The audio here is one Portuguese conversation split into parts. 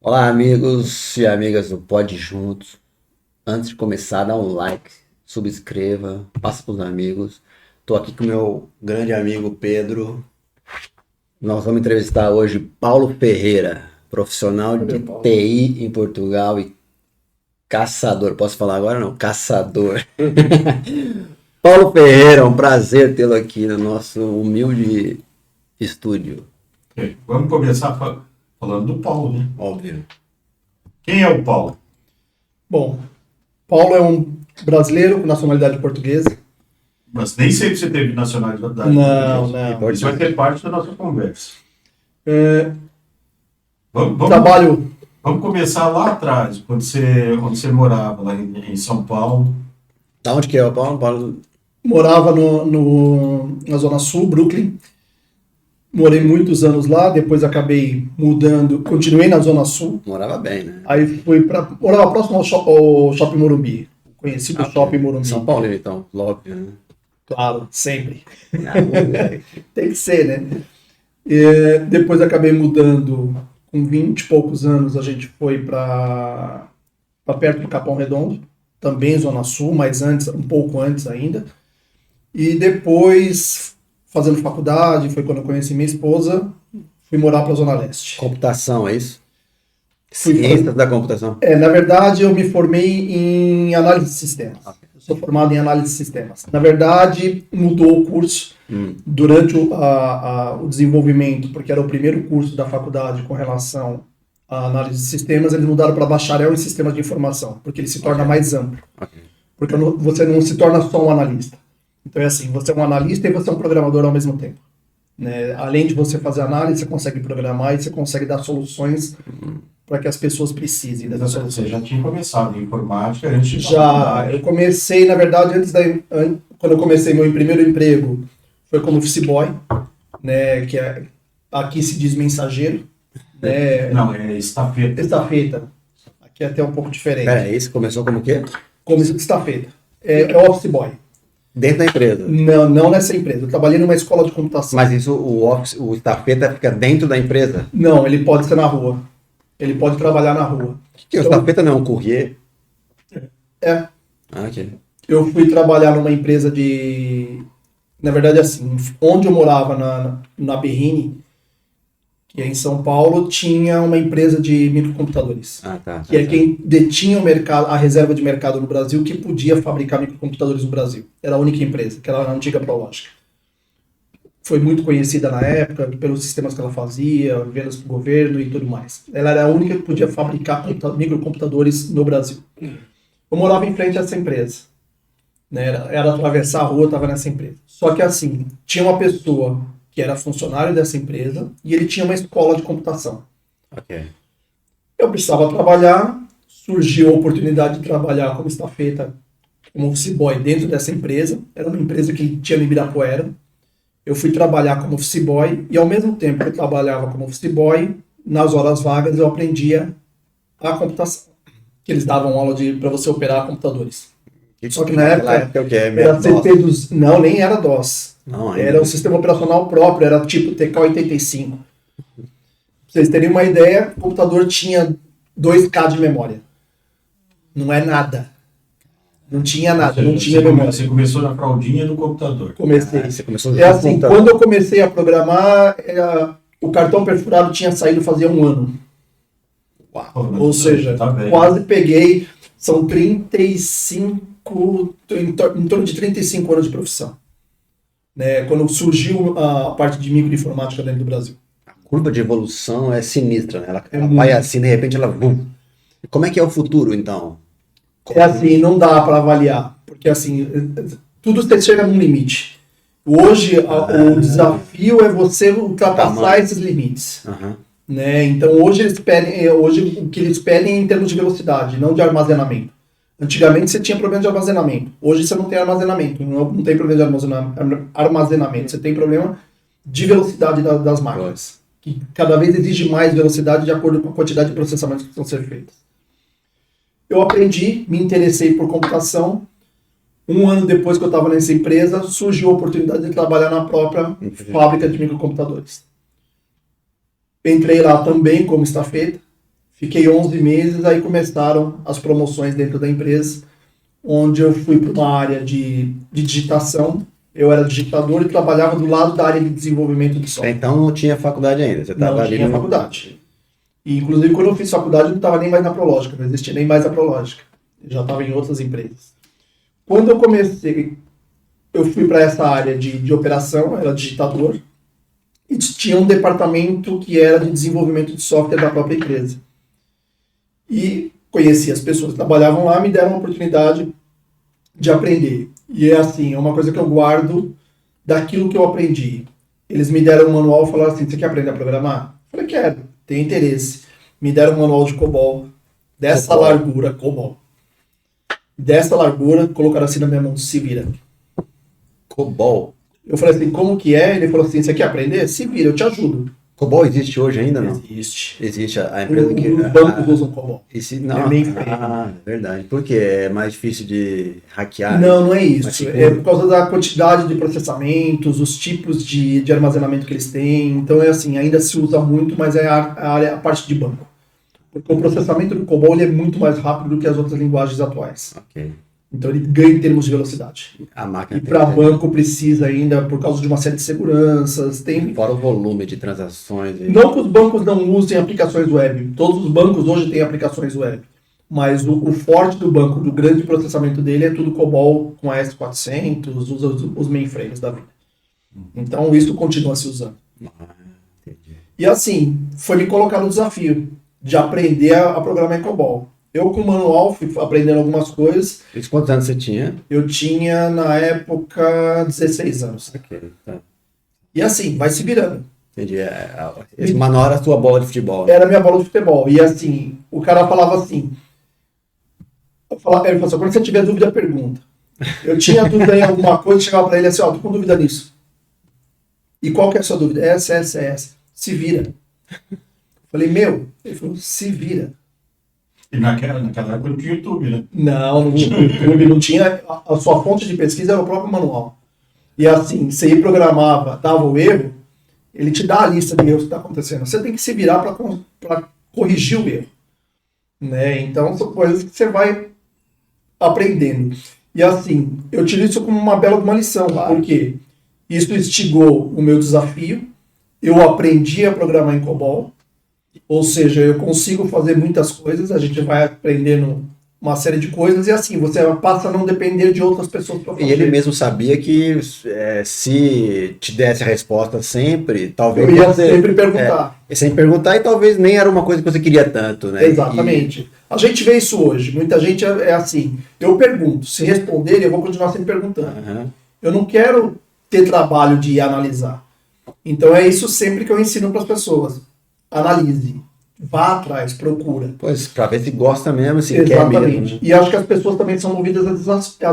Olá, amigos e amigas do Pod Juntos. Antes de começar, dá um like, subscreva, passa para os amigos. Estou aqui com o meu grande amigo Pedro. Nós vamos entrevistar hoje Paulo Ferreira, profissional de TI em Portugal e caçador. Posso falar agora? Não, caçador. Paulo Ferreira, um prazer tê-lo aqui no nosso humilde estúdio. Vamos começar falando do Paulo, né? Óbvio. Quem é o Paulo? Bom, Paulo é um brasileiro com nacionalidade portuguesa. Mas nem sempre você teve nacionalidade. Não. Isso vai ser parte da nossa conversa. Vamos começar lá atrás, quando você morava lá em São Paulo. Da onde que é o Paulo? Morava na Zona Sul, Brooklyn. Morei muitos anos lá, depois acabei mudando, continuei na Zona Sul. Morava bem, né? Aí morava próximo ao Shopping Morumbi. Conhecido Shopping Morumbi. São Paulo, então, logo, né? Claro, sempre. Tem que ser, né? E depois acabei mudando, com 20 e poucos anos, a gente foi para perto do Capão Redondo, também Zona Sul, mas antes, um pouco antes ainda. E depois, fazendo faculdade, foi quando eu conheci minha esposa, fui morar para a Zona Leste. Computação, é isso? Ciências da computação. Na verdade, eu me formei em análise de sistemas. Eu sou formado em análise de sistemas. Na verdade, mudou o curso durante o desenvolvimento, porque era o primeiro curso da faculdade com relação à análise de sistemas, eles mudaram para bacharel em sistemas de informação, porque ele se torna mais amplo. Porque você não se torna só um analista. Então é assim, você é um analista e você é um programador ao mesmo tempo. Né? Além de você fazer análise, você consegue programar e você consegue dar soluções para que as pessoas precisem dessas soluções. Você já tinha começado em informática antes de eu comecei, na verdade, quando eu comecei meu primeiro emprego, foi como office boy, né, que aqui se diz mensageiro. Né? Não, é estafeta. Estafeta. Aqui é até um pouco diferente. Peraí, você começou como o quê? Como estafeta. É office boy. Dentro da empresa? Não nessa empresa. Eu trabalhei numa escola de computação. Mas isso, o estafeta fica dentro da empresa? Não, ele pode ser na rua. Ele pode trabalhar na rua. O estafeta não é um courrier? É. Ok. Eu fui trabalhar numa empresa Na verdade, assim, onde eu morava, na Berrini, que é em São Paulo, tinha uma empresa de microcomputadores. Que é quem detinha a reserva de mercado no Brasil, que podia fabricar microcomputadores no Brasil. Era a única empresa, que era a antiga Prológica. Foi muito conhecida na época, pelos sistemas que ela fazia, vendas para o governo e tudo mais. Ela era a única que podia fabricar microcomputadores no Brasil. Eu morava em frente a essa empresa. Né? Era atravessar a rua, eu estava nessa empresa. Só que assim, tinha uma pessoa que era funcionário dessa empresa e ele tinha uma escola de computação. Ok. Eu precisava trabalhar, surgiu a oportunidade de trabalhar como estafeta, como office boy dentro dessa empresa. Era uma empresa que tinha no Ibirapuera. Eu fui trabalhar como office boy e ao mesmo tempo que eu trabalhava como office boy, nas horas vagas eu aprendia a computação. Que eles davam aula para você operar computadores. Só que na época era CP2... Não, nem era DOS. Não, era um sistema operacional próprio, era tipo TK-85. Pra vocês terem uma ideia, o computador tinha 2K de memória. Não é nada. Não tinha nada, não tinha memória. Você começou na fraldinha no computador. Comecei. Você começou assim, quando eu comecei a programar, o cartão perfurado tinha saído fazia um ano. Uau. Ou seja, quase peguei, são 35, em torno de 35 anos de profissão. Né, quando surgiu a parte de microinformática dentro do Brasil. A curva de evolução é sinistra, né? Ela vai assim, de repente ela... Como é que é o futuro, então? É assim, não dá para avaliar, porque assim, tudo chega num limite. Hoje, o desafio é você ultrapassar esses limites. Né? Então, hoje o que eles pedem é em termos de velocidade, não de armazenamento. Antigamente você tinha problema de armazenamento. Hoje você não tem armazenamento. Não tem problema de armazenamento. Você tem problema de velocidade das máquinas. Que cada vez exige mais velocidade de acordo com a quantidade de processamentos que estão sendo feitos. Eu aprendi, me interessei por computação. Um ano depois que eu estava nessa empresa, surgiu a oportunidade de trabalhar na própria fábrica de microcomputadores. Entrei lá também como estafeta. Fiquei 11 meses, aí começaram as promoções dentro da empresa, onde eu fui para uma área de digitação. Eu era digitador e trabalhava do lado da área de desenvolvimento de software. Então não tinha faculdade ainda, você estava Não ali tinha faculdade. E, inclusive, quando eu fiz faculdade, eu não estava nem mais na Prológica, não existia nem mais a Prológica. Eu já estava em outras empresas. Quando eu comecei, eu fui para essa área de operação, eu era digitador, e tinha um departamento que era de desenvolvimento de software da própria empresa. E conheci as pessoas que trabalhavam lá, me deram a oportunidade de aprender. E é assim, é uma coisa que eu guardo daquilo que eu aprendi. Eles me deram um manual e falaram assim, você quer aprender a programar? Eu falei, quero, tenho interesse. Me deram um manual de COBOL, dessa largura, COBOL. Dessa largura, colocaram assim na minha mão, se vira. COBOL. Eu falei assim, como que é? Ele falou assim, você quer aprender? Se vira, eu te ajudo. COBOL existe hoje ainda, não? Existe. Existe a empresa que... Os bancos usam COBOL. Não, É mainframe. Verdade. Por quê? É mais difícil de hackear? Não é Mais isso. seguro? É por causa da quantidade de processamentos, os tipos de armazenamento que eles têm. Então é assim, ainda se usa muito, mas é a parte de banco. Porque o processamento do COBOL ele é muito mais rápido do que as outras linguagens atuais. Ok. Então ele ganha em termos de velocidade. A máquina E tem para que ter- banco precisa ainda, por causa de uma série de seguranças, tem... Fora o volume de transações. Não que os bancos não usem aplicações web. Todos os bancos hoje têm aplicações web. Mas o forte do banco, do grande processamento dele, é tudo COBOL com AS400, os mainframes da vida. Então isso continua se usando. Entendi. E assim, foi me colocar no desafio de aprender a programar em COBOL. Eu com o manual fui aprendendo algumas coisas. Isso quantos anos você tinha? Eu tinha, na época, 16 anos. Ok, tá. E assim, vai se virando. Entendi. Esse manual era a sua bola de futebol. Né? Era a minha bola de futebol. E assim, o cara falava assim... Ele falou assim, quando você tiver dúvida, pergunta. Eu tinha dúvida em alguma coisa, chegava pra ele assim, ó, tô com dúvida nisso. E qual que é a sua dúvida? Essa. Se vira. Falei, meu, ele falou, se vira. E naquela época não tinha YouTube, né? Não tinha YouTube, não tinha. A sua fonte de pesquisa era o próprio manual. E assim, você ia programava, dava o erro, ele te dá a lista de erros que está acontecendo. Você tem que se virar para corrigir o erro. Né? Então, são coisas que você vai aprendendo. E assim, eu tiro isso como uma bela lição, porque isso instigou o meu desafio, eu aprendi a programar em COBOL, ou seja, eu consigo fazer muitas coisas, a gente vai aprendendo uma série de coisas, e assim, você passa a não depender de outras pessoas para fazer. E ele mesmo sabia que se te desse a resposta sempre, talvez... Eu ia sempre perguntar. Sem perguntar, e talvez nem era uma coisa que você queria tanto, né? Exatamente. A gente vê isso hoje. Muita gente é assim. Eu pergunto. Se responderem, eu vou continuar sempre perguntando. Uhum. Eu não quero ter trabalho de analisar. Então é isso sempre que eu ensino para as pessoas. Analise. Vá atrás, procura. Pois, para ver se gosta mesmo, se Exatamente. quer mesmo. Né? E acho que as pessoas também são movidas a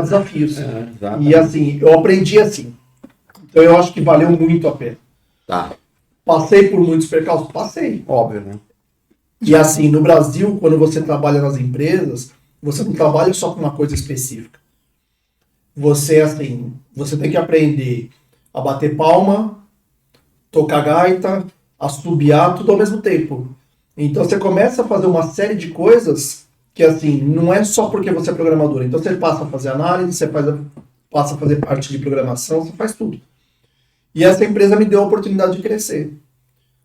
desafios. Exatamente. E assim, eu aprendi assim. Então eu acho que valeu muito a pena. Tá. Passei por muitos percalços? Passei. Óbvio, né? E assim, no Brasil, quando você trabalha nas empresas, você não trabalha só com uma coisa específica. Você, assim, você tem que aprender a bater palma, tocar gaita, assobiar, tudo ao mesmo tempo. Então você começa a fazer uma série de coisas que, assim, não é só porque você é programador. Então você passa a fazer análise, você passa a fazer parte de programação, você faz tudo. E essa empresa me deu a oportunidade de crescer.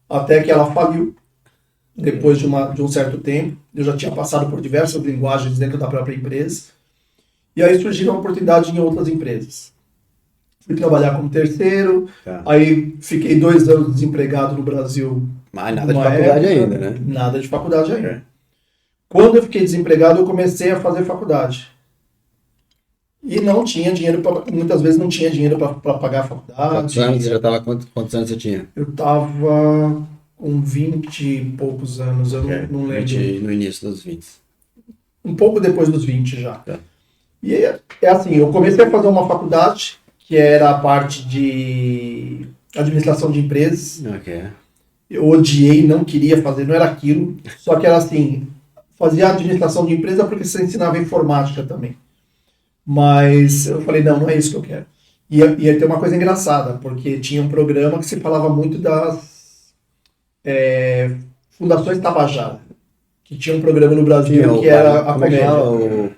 Até que ela faliu. Depois de um certo tempo, eu já tinha passado por diversas linguagens dentro da própria empresa. E aí surgiram oportunidades em outras empresas. Fui trabalhar como terceiro, aí fiquei 2 anos desempregado no Brasil. Mas nada de faculdade ainda, né? Nada de faculdade ainda. Quando eu fiquei desempregado, eu comecei a fazer faculdade. E não tinha dinheiro, muitas vezes não tinha dinheiro para pagar a faculdade. Quantos anos você tinha? Eu estava com 20 e poucos anos, eu não lembro. 20, no início dos 20. Um pouco depois dos 20 já. E é assim, eu comecei a fazer uma faculdade, que era a parte de administração de empresas. Eu odiei, não queria fazer, não era aquilo. Só que era assim, fazia administração de empresa porque você ensinava informática também. Mas eu falei, não é isso que eu quero. E aí tem uma coisa engraçada, porque tinha um programa que se falava muito das fundações Tabajara, que tinha um programa no Brasil que era a como é que comédia. fala? O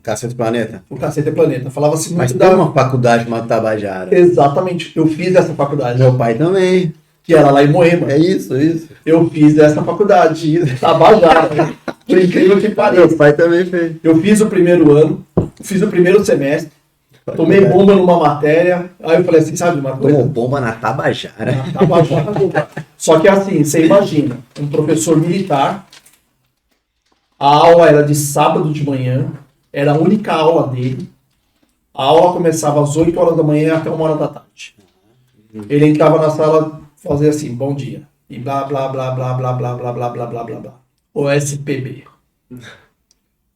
Cacete Planeta. O Cacete é Planeta. Falava-se muito Mas tem uma faculdade chamada Tabajara. Exatamente. Eu fiz essa faculdade. Meu pai também. Que era lá em Moema. É isso, isso. Eu fiz essa faculdade. Tabajara. Por incrível que pareça. Meu pai também fez. Eu fiz o primeiro ano, fiz o primeiro semestre, tomei bomba numa matéria, aí eu falei assim, sabe uma coisa? Tomou bomba na Tabajara. Tabajara. Só que assim, você imagina, um professor militar, a aula era de sábado de manhã, era a única aula dele, a aula começava às 8 horas da manhã até 1 hora da tarde. Ele entrava na sala, fazia assim, bom dia, e blá, blá, blá, blá, blá, blá, blá, blá, blá, blá, blá, blá. OSPB.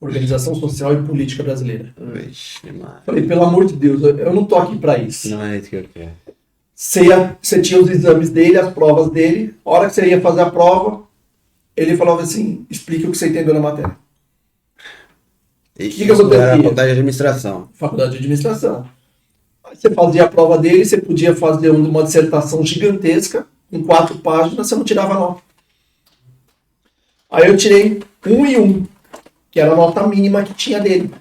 Organização Social e Política Brasileira. Vixe, mano. Falei, pelo amor de Deus, eu não tô aqui pra isso. Não é isso que eu quero. Você tinha os exames dele, as provas dele, a hora que você ia fazer a prova, ele falava assim, explique o que você entendeu na matéria. E que acontecia? Era a faculdade de administração. Faculdade de Administração. Aí você fazia a prova dele, você podia fazer uma dissertação gigantesca, com 4 páginas, você não tirava nota. Aí eu tirei 1 e 1, que era a nota mínima que tinha dele.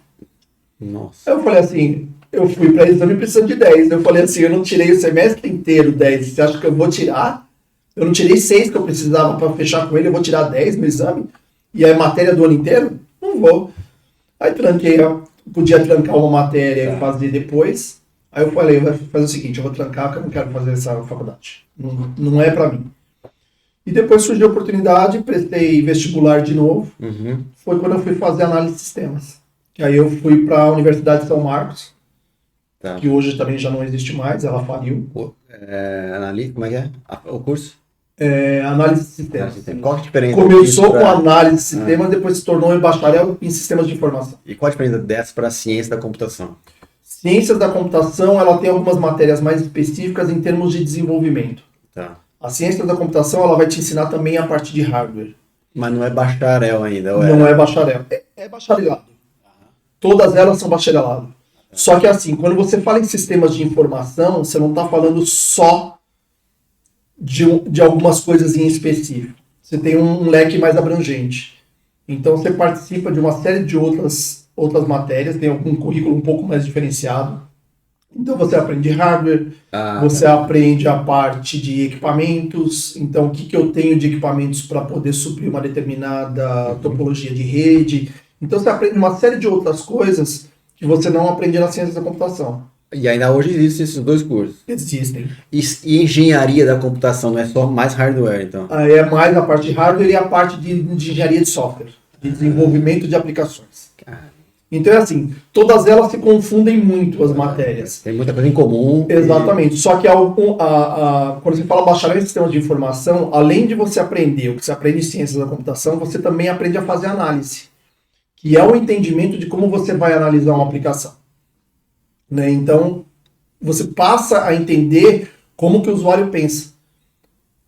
Nossa. Aí eu falei assim, eu fui para exame precisando de 10. Eu falei assim, eu não tirei o semestre inteiro 10. Você acha que eu vou tirar? Eu não tirei 6 que eu precisava para fechar com ele, eu vou tirar 10 no exame? E a matéria do ano inteiro? Não vou. Aí tranquei, podia trancar uma matéria e fazer depois. Aí eu falei, eu vou fazer o seguinte, eu vou trancar porque eu não quero fazer essa faculdade. Não é para mim. E depois surgiu a oportunidade, prestei vestibular de novo. Uhum. Foi quando eu fui fazer análise de sistemas. Que aí eu fui para a Universidade de São Marcos, Tá. que hoje também já não existe mais, ela faliu. Como é que é? O curso? Análise de sistemas. Qual a diferença? Começou disso com pra- análise de sistemas, depois se tornou em bacharel em sistemas de informação. E qual a diferença dessa para a ciência da computação? Ciências da computação, ela tem algumas matérias mais específicas em termos de desenvolvimento. Tá. A ciência da computação, ela vai te ensinar também a parte de hardware. Mas não é bacharel ainda, ou Não é bacharel. É bacharelado. Todas elas são bacharelado. Só que assim, quando você fala em sistemas de informação, você não está falando só de algumas coisas em específico. Você tem um leque mais abrangente. Então você participa de uma série de outras matérias, tem um currículo um pouco mais diferenciado. Então você aprende hardware, você aprende a parte de equipamentos, então o que eu tenho de equipamentos para poder suprir uma determinada topologia de rede. Então você aprende uma série de outras coisas que você não aprende na ciência da computação. E ainda hoje existem esses dois cursos. Existem. E engenharia da computação não é só mais hardware, então? Aí é mais a parte de hardware e a parte de engenharia de software, de desenvolvimento de aplicações. Então é assim, todas elas se confundem muito as matérias. Tem muita coisa em comum. Exatamente. Só que quando você fala bacharel em sistemas de informação, além de você aprender o que você aprende em ciências da computação, você também aprende a fazer análise, que é o entendimento de como você vai analisar uma aplicação. Né? Então, você passa a entender como que o usuário pensa.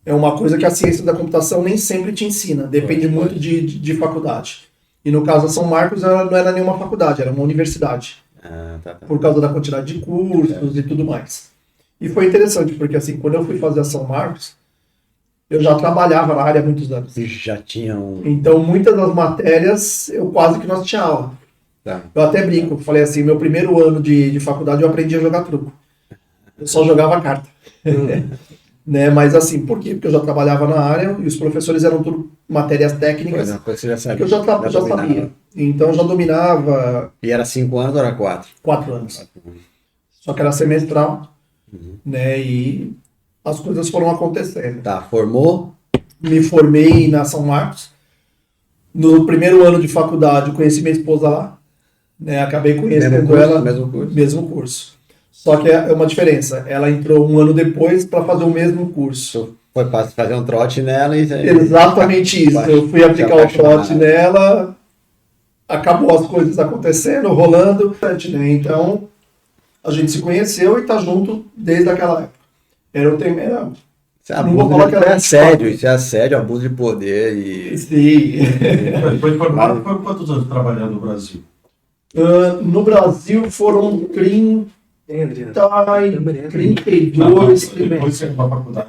É uma coisa que a ciência da computação nem sempre te ensina, depende muito de faculdade. E no caso da São Marcos, ela não era nenhuma faculdade, era uma universidade. Tá. Por causa da quantidade de cursos e tudo mais. E foi interessante, porque assim, quando eu fui fazer a São Marcos, eu já trabalhava na área há muitos anos. Já tinha um... Então, muitas das matérias, eu quase que não tinha aula. Tá. Eu até brinco, falei assim, meu primeiro ano de faculdade eu aprendi a jogar truco. Eu só jogava carta. Né? Mas assim, por quê? Porque eu já trabalhava na área e os professores eram tudo matérias técnicas Coisa você já sabia. que eu já sabia. Então eu já dominava E era 5 anos ou era 4? 4 anos. Só que era semestral, né? E as coisas foram acontecendo. Tá, formou? Me formei na São Marcos. No primeiro ano de faculdade, eu conheci minha esposa lá. Né? Acabei conhecendo ela. Mesmo curso. Só que é uma diferença. Ela entrou um ano depois para fazer o mesmo curso. Foi para fazer um trote nela e... Exatamente isso. Eu fui aplicar o trote nela, acabou as coisas acontecendo, rolando. Né? Então, a gente se conheceu e tá junto desde aquela época. Não vou falar que era assédio, isso é assédio, abuso de poder e... Sim. Depois formaram, foi quantos anos trabalhando no Brasil? No Brasil foram 32 Depois você acabou a faculdade.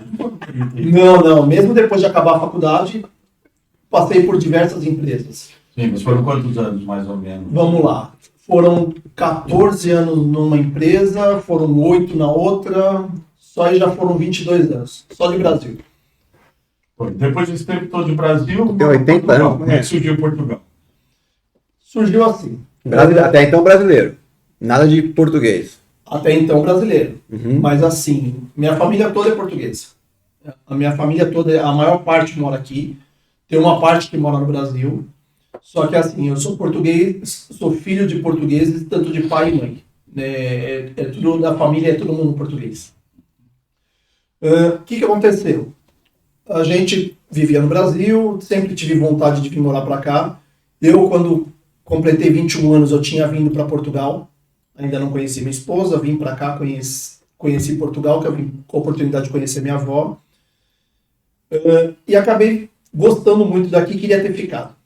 Não, mesmo depois de acabar a faculdade, passei por diversas empresas. Sim, mas foram quantos anos, mais ou menos? Vamos lá. Foram 14 anos numa empresa, foram 8 na outra, só aí já foram 22 anos, só de Brasil. Depois desse tempo todo de Brasil, Tem 80 Portugal. anos, Como é que surgiu Portugal? Surgiu assim. Até então brasileiro. Nada de português. Até então brasileiro. Uhum. Mas assim, minha família toda é portuguesa. A minha família toda, a maior parte mora aqui. Tem uma parte que mora no Brasil. Só que assim, eu sou português, sou filho de portugueses, tanto de pai e mãe. É tudo da família, é todo mundo português. O que aconteceu? A gente vivia no Brasil, sempre tive vontade de vir morar para cá. Eu, quando completei 21 anos, eu tinha vindo para Portugal. Ainda não conheci minha esposa, vim para cá, conheci Portugal, que eu vim com a oportunidade de conhecer minha avó. E acabei gostando muito daqui e queria ter ficado.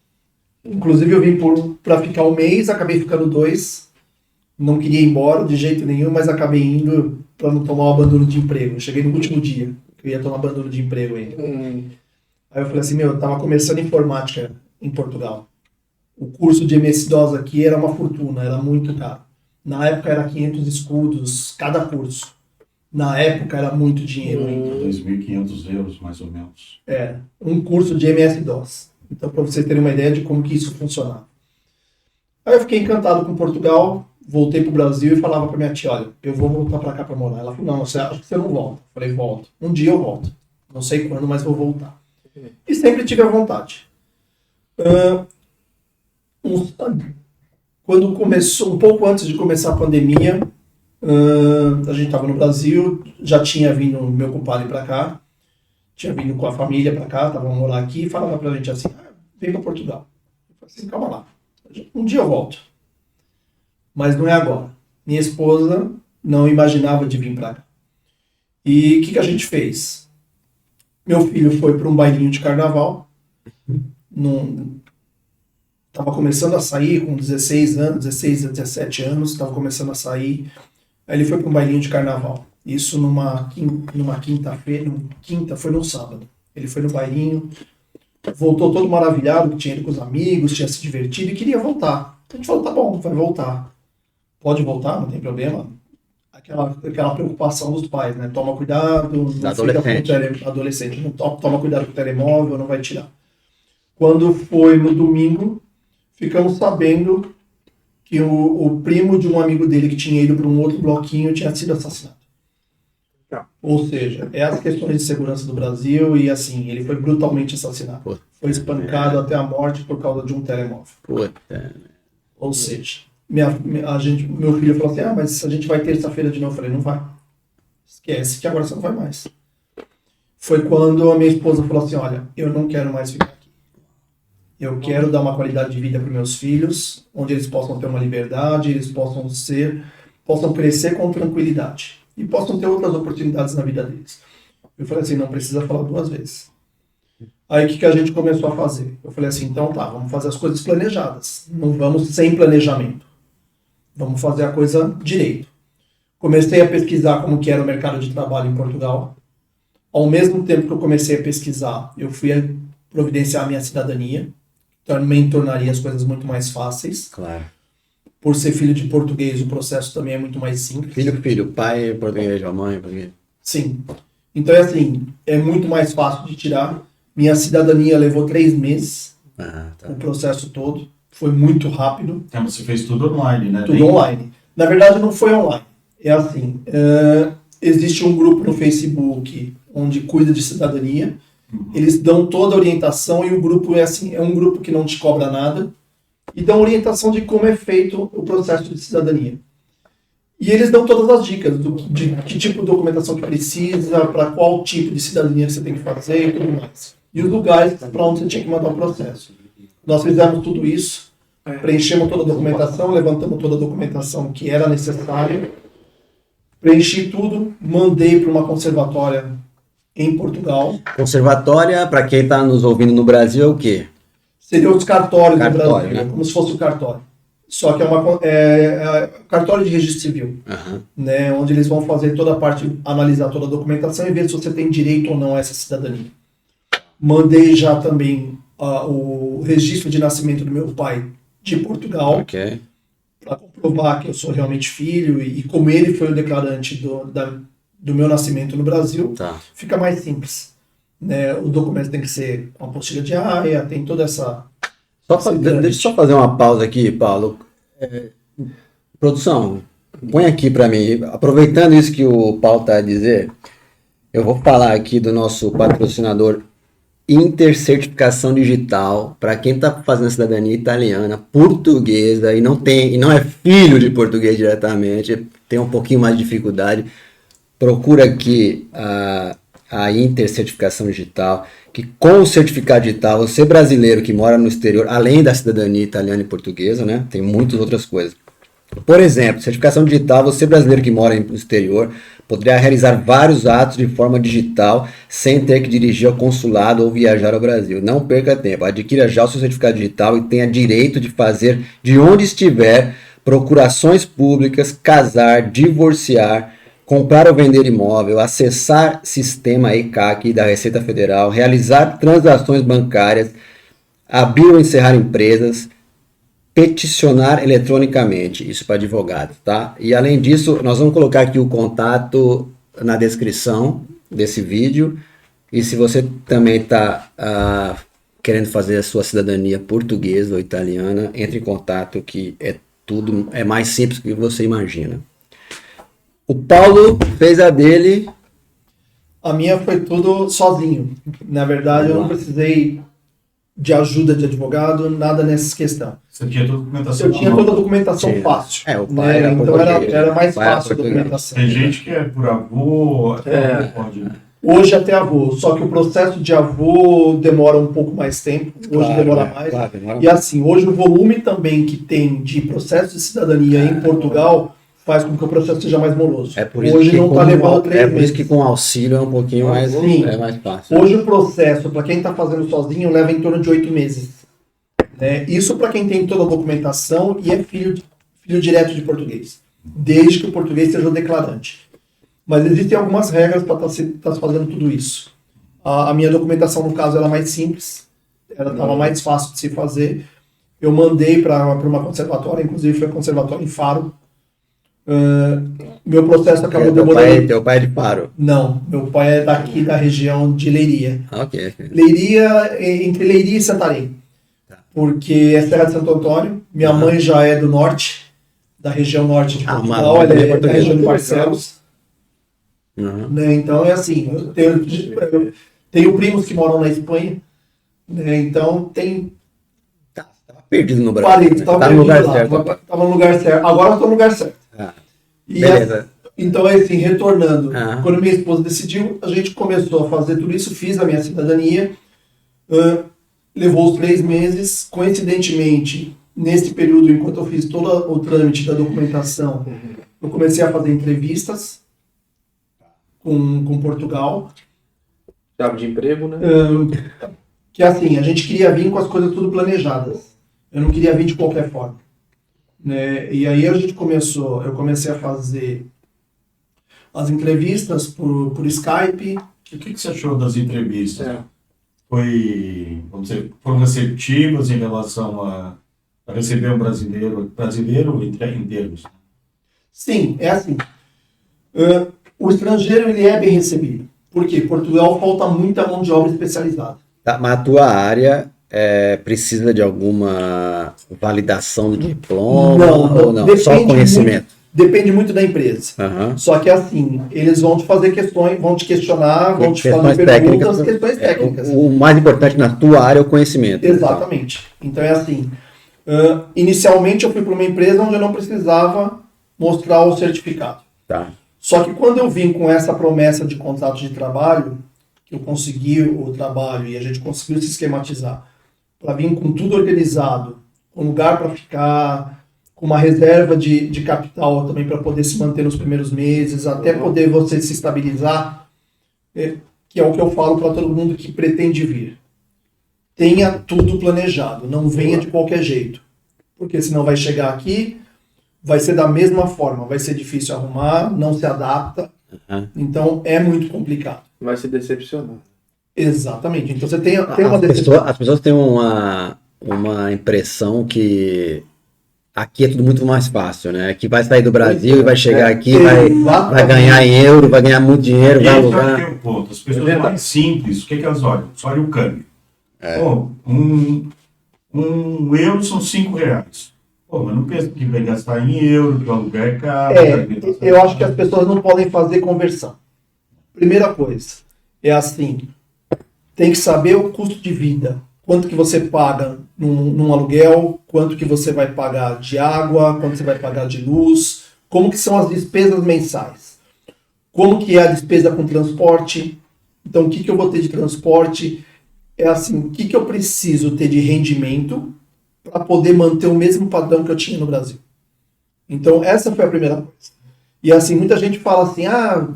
Inclusive eu vim para ficar um mês, acabei ficando 2. Não queria ir embora de jeito nenhum, mas acabei indo para não tomar o abandono de emprego. Eu cheguei no último dia, que eu ia tomar abandono de emprego ainda. Aí eu falei assim, eu tava começando informática em Portugal. O curso de MS-DOS aqui era uma fortuna, era muito caro. Na época era 500 escudos cada curso. Na época era muito dinheiro ainda. 2.500 euros, mais ou menos. Um curso de MS-DOS. Então, para você ter uma ideia de como que isso funcionava. Aí eu fiquei encantado com Portugal, voltei para o Brasil e falava para minha tia, olha, eu vou voltar para cá para morar. Ela falou, não, você acha que você não volta? Eu falei, volto. Um dia eu volto. Não sei quando, mas vou voltar. E sempre tive a vontade. Quando começou, um pouco antes de começar a pandemia, a gente estava no Brasil, já tinha vindo meu compadre para cá, tinha vindo com a família para cá, estavam morar aqui, e falava pra gente assim, vem para Portugal. Eu falei assim, calma lá, um dia eu volto. Mas não é agora. Minha esposa não imaginava de vir para cá. E o que a gente fez? Meu filho foi para um bailinho de carnaval, estava começando a sair com 16 anos, 16 a 17 anos, estava começando a sair. Aí ele foi para um bailinho de carnaval. Isso numa quinta-feira, foi no sábado. Ele foi no bailinho, voltou todo maravilhado, que tinha ido com os amigos, tinha se divertido e queria voltar. A gente falou, tá bom, vai voltar. Pode voltar, não tem problema. Aquela preocupação dos pais, né? Toma cuidado, não fica com adolescente, não toma cuidado com o telemóvel, não vai tirar. Quando foi no domingo, ficamos sabendo que o primo de um amigo dele que tinha ido para um outro bloquinho tinha sido assassinado. Ou seja, é as questões de segurança do Brasil e assim, ele foi brutalmente assassinado. Foi espancado até a morte por causa de um telemóvel. Ou seja, meu filho falou assim, mas a gente vai terça-feira de novo. Eu falei, não vai. Esquece que agora você não vai mais. Foi quando a minha esposa falou assim, olha, eu não quero mais ficar aqui. Eu quero dar uma qualidade de vida para meus filhos, onde eles possam ter uma liberdade, eles possam crescer com tranquilidade. E possam ter outras oportunidades na vida deles. Eu falei assim, não precisa falar 2 vezes. Aí o que a gente começou a fazer? Eu falei assim, então tá, vamos fazer as coisas planejadas. Não vamos sem planejamento. Vamos fazer a coisa direito. Comecei a pesquisar como que era o mercado de trabalho em Portugal. Ao mesmo tempo que eu comecei a pesquisar, eu fui a providenciar a minha cidadania. Também tornaria as coisas muito mais fáceis. Claro. Por ser filho de português, o processo também é muito mais simples. Filho, pai, português, a mãe, português. Sim. Então é assim, é muito mais fácil de tirar. Minha cidadania levou 3 meses, o processo todo. Foi muito rápido. Então você fez tudo online, né? Tudo online. Na verdade não foi online. É assim, existe um grupo no Facebook onde cuida de cidadania. Eles dão toda a orientação e o grupo é assim, é um grupo que não te cobra nada. E dão orientação de como é feito o processo de cidadania. E eles dão todas as dicas de que tipo de documentação que precisa, para qual tipo de cidadania que você tem que fazer e tudo mais. E os lugares para onde você tinha que mandar o processo. Nós fizemos tudo isso, preenchemos toda a documentação, levantamos toda a documentação que era necessária, preenchi tudo, mandei para uma conservatória em Portugal. Conservatória, para quem está nos ouvindo no Brasil, é o quê? Seria os cartórios do Brasil, né? como se fosse o cartório. Só que é cartório de registro civil, né? Onde eles vão fazer toda a parte, analisar toda a documentação e ver se você tem direito ou não a essa cidadania. Mandei já também o registro de nascimento do meu pai de Portugal, Ok. para comprovar que eu sou realmente filho, e como ele foi o declarante do meu nascimento no Brasil, Tá. fica mais simples. Né? O documento tem que ser com apostila diária, tem toda essa... Deixa eu só fazer uma pausa aqui, Paulo. Produção, põe aqui para mim. Aproveitando isso que o Paulo está a dizer, eu vou falar aqui do nosso patrocinador Intercertificação Digital, para quem está fazendo cidadania italiana, portuguesa, e não é filho de português diretamente, tem um pouquinho mais de dificuldade, procura aqui a Intercertificação Digital, que com o certificado digital, você brasileiro que mora no exterior, além da cidadania italiana e portuguesa, né, tem muitas outras coisas. Por exemplo, certificação digital, você brasileiro que mora no exterior, poderá realizar vários atos de forma digital, sem ter que dirigir ao consulado ou viajar ao Brasil. Não perca tempo, adquira já o seu certificado digital e tenha direito de fazer, de onde estiver, procurações públicas, casar, divorciar, comprar ou vender imóvel, acessar sistema ECAC da Receita Federal, realizar transações bancárias, abrir ou encerrar empresas, peticionar eletronicamente, isso para advogados, tá? E além disso, nós vamos colocar aqui o contato na descrição desse vídeo, e se você também está querendo fazer a sua cidadania portuguesa ou italiana, entre em contato, que é mais simples do que você imagina. O Paulo fez a dele. A minha foi tudo sozinho. Na verdade, eu não precisei de ajuda de advogado, nada nessa questão. Você tinha toda a documentação? Eu tinha toda a documentação fácil. O pai era então era mais fácil a documentação. Tem gente que é por avô, até avô pode, né? Hoje até avô, só que o processo de avô demora um pouco mais tempo, hoje demora mais. Claro. E assim, hoje o volume também que tem de processo de cidadania em Portugal faz com que o processo seja mais moroso. Hoje não está levando 3 meses. Por isso que com auxílio é um pouquinho mais, mais fácil. Hoje o processo, para quem está fazendo sozinho, leva em torno de 8 meses. Isso para quem tem toda a documentação e é filho direto de português, desde que o português seja o declarante. Mas existem algumas regras para estar fazendo tudo isso. A minha documentação, no caso, era mais simples, ela estava mais fácil de se fazer. Eu mandei para uma conservatória, inclusive foi a conservatória em Faro. Meu processo acabou demorando. Teu pai é de Faro? Não, meu pai é daqui da região de Leiria. Ok. Leiria, entre Leiria e Santarém. Porque é Serra de Santo Antônio. Minha mãe já é do norte, da região norte de Portugal, ela é da região de Barcelos. Né? Então é assim, eu tenho primos que moram na Espanha, né? Então tem... Tava perdido no Brasil. Tava no lugar certo. Tava no lugar certo. Agora eu tô no lugar certo. Beleza. Então é assim, retornando, quando minha esposa decidiu, a gente começou a fazer tudo isso, fiz a minha cidadania, levou os 3 meses, coincidentemente, nesse período, enquanto eu fiz todo o trâmite da documentação, eu comecei a fazer entrevistas com Portugal. Chave de emprego, né? Que assim, a gente queria vir com as coisas tudo planejadas. Eu não queria vir de qualquer forma. Né? E aí eu comecei a fazer as entrevistas por Skype. E o que você achou das entrevistas? Foram receptivas em relação a receber um brasileiro em termos? Sim, é assim. O estrangeiro ele é bem recebido. Por quê? Portugal falta muita mão de obra especializada. Mas a tua área precisa de alguma validação do diploma ou não? Só conhecimento? Depende muito da empresa. Só que assim, eles vão te fazer questões, vão te questionar, vão te fazer perguntas, questões técnicas. O mais importante na tua área é o conhecimento. Exatamente. Então é assim, inicialmente eu fui para uma empresa onde eu não precisava mostrar o certificado. Tá. Só que quando eu vim com essa promessa de contrato de trabalho, que eu consegui o trabalho e a gente conseguiu se esquematizar, para vir com tudo organizado, com lugar para ficar, com uma reserva de capital também para poder se manter nos primeiros meses, até poder você se estabilizar, que é o que eu falo para todo mundo que pretende vir. Tenha tudo planejado, não venha de qualquer jeito, porque senão vai chegar aqui, vai ser da mesma forma, vai ser difícil arrumar, não se adapta, então é muito complicado. Vai se decepcionar. Exatamente. Então você tem uma As pessoas têm uma impressão que aqui é tudo muito mais fácil, né? Que vai sair do Brasil e vai chegar aqui, vai ganhar em euro, vai ganhar muito dinheiro, E vai esse é alugar. o ponto. As pessoas mais simples, o que elas olham? Só olham o câmbio. Pô, um euro são R$ 5. Pô, mas não pensa que vai gastar em euro, que o aluguel é caro. Eu acho que as pessoas não podem fazer conversão. Primeira coisa, é assim, tem que saber o custo de vida. Quanto que você paga num aluguel, quanto que você vai pagar de água, quanto você vai pagar de luz, como que são as despesas mensais. Como que é a despesa com transporte. Então, o que eu vou ter de transporte? É assim, o que eu preciso ter de rendimento para poder manter o mesmo padrão que eu tinha no Brasil. Então, essa foi a primeira coisa. E assim, muita gente fala assim,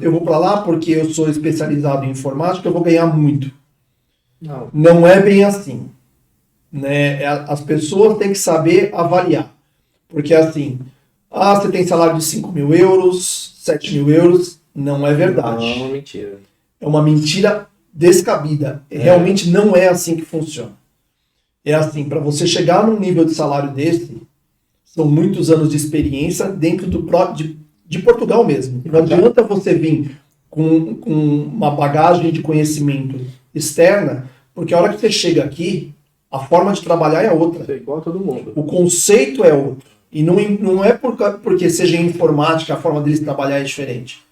eu vou para lá porque eu sou especializado em informática, eu vou ganhar muito. Não é bem assim. Né? As pessoas têm que saber avaliar. Porque assim, você tem salário de 5 mil euros, 7 mil euros, não é verdade. Não, é uma mentira. É uma mentira descabida. Realmente não é assim que funciona. É assim, para você chegar num nível de salário desse, são muitos anos de experiência dentro de Portugal mesmo. Não adianta você vir com uma bagagem de conhecimento externa, porque a hora que você chega aqui, a forma de trabalhar é outra. É igual a todo mundo. O conceito é outro. E não é porque seja informática, a forma deles trabalhar é diferente.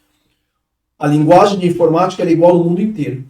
A linguagem de informática é igual no mundo inteiro.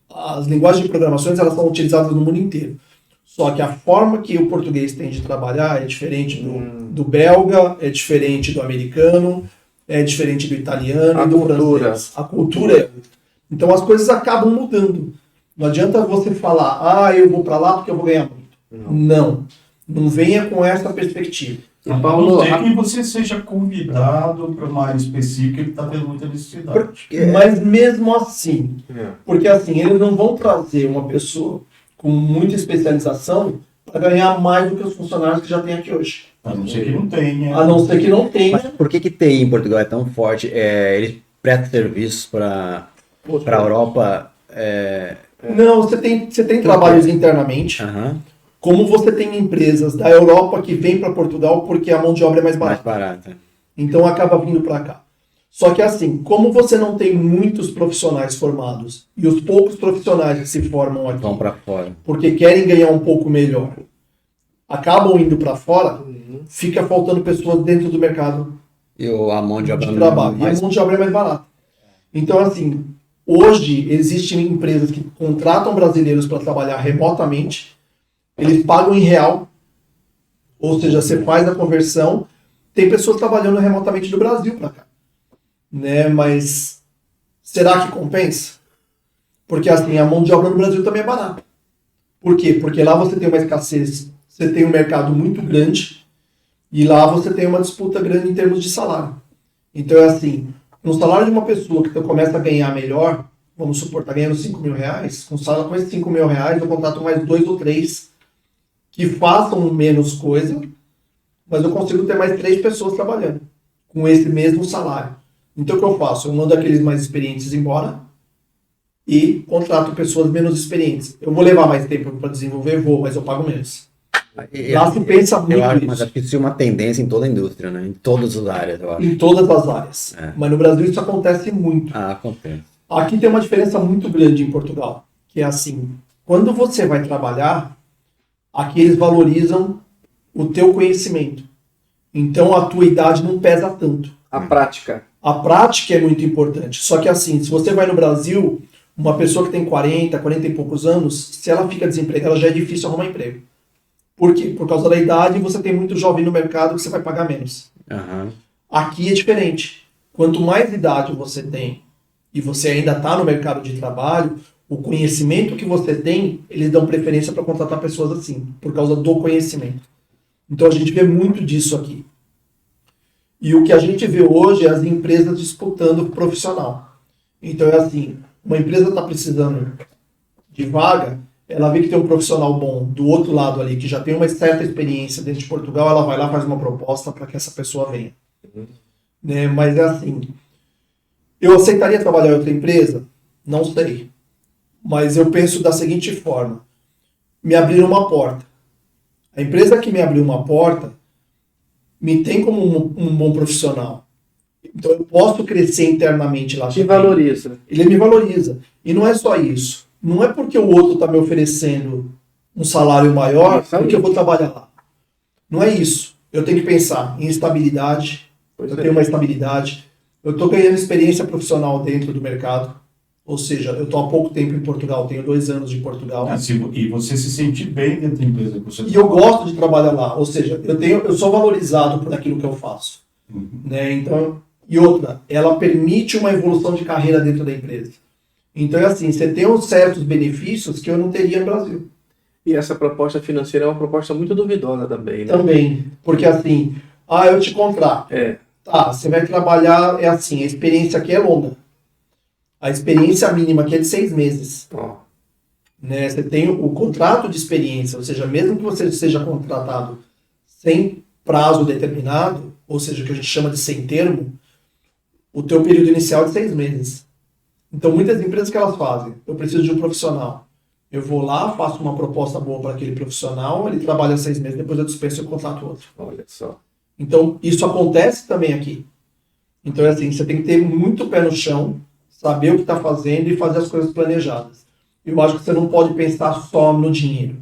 As linguagens de programações elas são utilizadas no mundo inteiro. Só que a forma que o português tem de trabalhar é diferente do belga, é diferente do americano, é diferente do italiano e do francês. A cultura é outra. Então as coisas acabam mudando. Não adianta você falar, eu vou para lá porque eu vou ganhar muito. Não venha com essa perspectiva. Paulo, é que você seja convidado para uma área específica que está tendo muita necessidade. Mas mesmo assim, porque assim, eles não vão trazer uma pessoa com muita especialização para ganhar mais do que os funcionários que já tem aqui hoje. A não ser que não tenha. A não ser que não tenha. Mas por que TI em Portugal é tão forte? Eles prestam serviços para a Europa? Não, você tem trabalhos internamente. Como você tem empresas da Europa que vêm para Portugal porque a mão de obra é mais barata. Então acaba vindo para cá. Só que assim, como você não tem muitos profissionais formados e os poucos profissionais que se formam aqui vão para fora porque querem ganhar um pouco melhor, acabam indo para fora, fica faltando pessoas dentro do mercado e a mão de obra trabalho. E a mão de obra é mais barata. Então assim, hoje existem empresas que contratam brasileiros para trabalhar remotamente, eles pagam em real, ou seja, você faz a conversão, tem pessoas trabalhando remotamente do Brasil para cá. Né? Mas será que compensa? Porque assim, a mão de obra no Brasil também é barata. Por quê? Porque lá você tem uma escassez, você tem um mercado muito grande e lá você tem uma disputa grande em termos de salário. Então é assim, no salário de uma pessoa que começa a ganhar melhor, vamos supor, está ganhando 5 mil reais, com esses 5 mil reais eu contrato mais 2 ou 3 que façam menos coisa, mas eu consigo ter mais 3 pessoas trabalhando com esse mesmo salário. Então o que eu faço? Eu mando aqueles mais experientes embora e contrato pessoas menos experientes. Eu vou levar mais tempo para desenvolver, mas eu pago menos. Lá se pensa muito acho, isso. Mas acho que isso é uma tendência em toda a indústria, né? Em todas as áreas, eu acho. Em todas as áreas. Mas no Brasil isso acontece muito. Acontece. Aqui tem uma diferença muito grande em Portugal, que é assim, quando você vai trabalhar, aqui eles valorizam o teu conhecimento. Então a tua idade não pesa tanto. A prática. A prática é muito importante. Só que assim, se você vai no Brasil, uma pessoa que tem 40 e poucos anos, se ela fica desempregada, já é difícil arrumar emprego. Por quê? Por causa da idade, você tem muito jovem no mercado que você vai pagar menos. Aqui é diferente. Quanto mais idade você tem e você ainda está no mercado de trabalho, o conhecimento que você tem, eles dão preferência para contratar pessoas assim, por causa do conhecimento. Então a gente vê muito disso aqui. E o que a gente vê hoje é as empresas disputando o profissional. Então é assim, uma empresa está precisando de vaga, ela vê que tem um profissional bom do outro lado ali, que já tem uma certa experiência dentro de Portugal, ela vai lá e faz uma proposta para que essa pessoa venha. Né? Mas é assim, eu aceitaria trabalhar em outra empresa? Não sei. Mas eu penso da seguinte forma: me abriram uma porta. A empresa que me abriu uma porta me tem como um bom profissional. Então eu posso crescer internamente lá. Te valoriza. Ele me valoriza. E não é só isso. Não é porque o outro está me oferecendo um salário maior porque eu vou trabalhar lá. Não é isso. Eu tenho que pensar em estabilidade. Eu tenho uma estabilidade. Eu estou ganhando experiência profissional dentro do mercado. Ou seja, eu estou há pouco tempo em Portugal, tenho 2 anos de Portugal. E você se sente bem dentro da empresa que você E eu gosto de trabalhar lá. Ou seja, eu sou valorizado por aquilo que eu faço. Né? Então, e outra, ela permite uma evolução de carreira dentro da empresa. Então é assim, você tem uns certos benefícios que eu não teria no Brasil. E essa proposta financeira é uma proposta muito duvidosa também, né? Também, porque assim, eu te contrato. Tá, você vai trabalhar, é assim, a experiência aqui é longa. A experiência mínima aqui é de 6 meses. Né? Você tem o contrato de experiência, ou seja, mesmo que você seja contratado sem prazo determinado, ou seja, o que a gente chama de sem termo, o teu período inicial é de 6 meses. Então, muitas empresas que elas fazem, eu preciso de um profissional. Eu vou lá, faço uma proposta boa para aquele profissional, ele trabalha 6 meses, depois eu dispenso e eu contrato outro. Olha só. Então, isso acontece também aqui. Então, é assim, você tem que ter muito pé no chão, saber o que está fazendo e fazer as coisas planejadas. Eu acho que você não pode pensar só no dinheiro.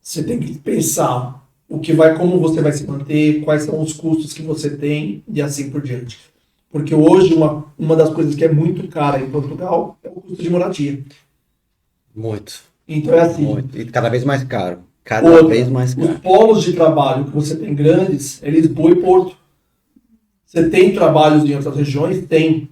Você tem que pensar como você vai se manter, quais são os custos que você tem e assim por diante. Porque hoje uma das coisas que é muito cara em Portugal é o custo de moradia. Muito. Então é assim. Muito. E cada vez mais caro. Cada vez mais caro. Os polos de trabalho que você tem grandes é Lisboa e Porto. Você tem trabalhos em outras regiões? Tem.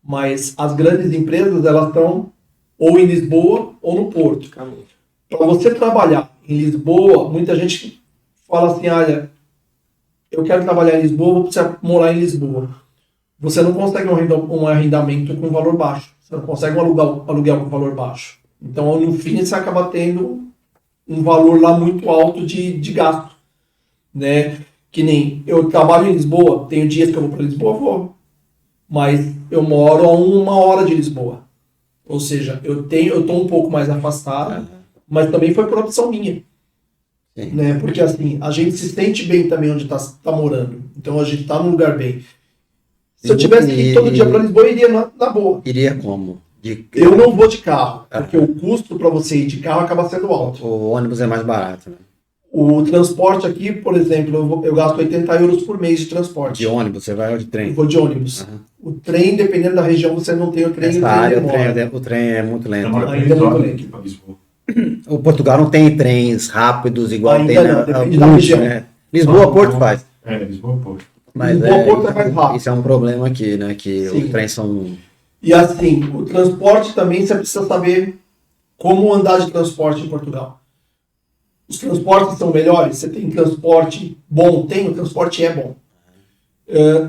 Mas as grandes empresas, elas estão ou em Lisboa ou no Porto. Para você trabalhar em Lisboa, muita gente fala assim, olha, eu quero trabalhar em Lisboa, vou precisar morar em Lisboa. Você não consegue um arrendamento com valor baixo. Você não consegue um aluguel com valor baixo. Então, no fim, você acaba tendo um valor lá muito alto de gasto. Né? Que nem eu trabalho em Lisboa, tenho dias que eu vou para Lisboa, vou. Mas eu moro a 1 hora de Lisboa. Ou seja, eu estou um pouco mais afastado, mas também foi por opção minha. Né? Porque assim, a gente se sente bem também onde está morando. Então a gente está num lugar bem. Se eu tivesse que ir todo dia para Lisboa, eu iria na boa. Iria como? Eu não vou de carro, porque o custo para você ir de carro acaba sendo alto. O ônibus é mais barato, né? O transporte aqui, por exemplo, eu gasto 80 euros por mês de transporte. De ônibus, você vai ou de trem? Eu vou de ônibus. O trem, dependendo da região, você não tem o trem. Essa área, o trem é muito lento. Ainda é muito lento. O Portugal não tem trens rápidos igual ainda tem na região. Né? Lisboa, Porto faz. Lisboa, Porto. Mas Lisboa, Porto é mais rápido. Isso é um problema aqui, né? Que Sim. os trens são... E assim, o transporte também, você precisa saber como andar de transporte em Portugal. Os transportes são melhores? Você tem transporte bom? O transporte é bom.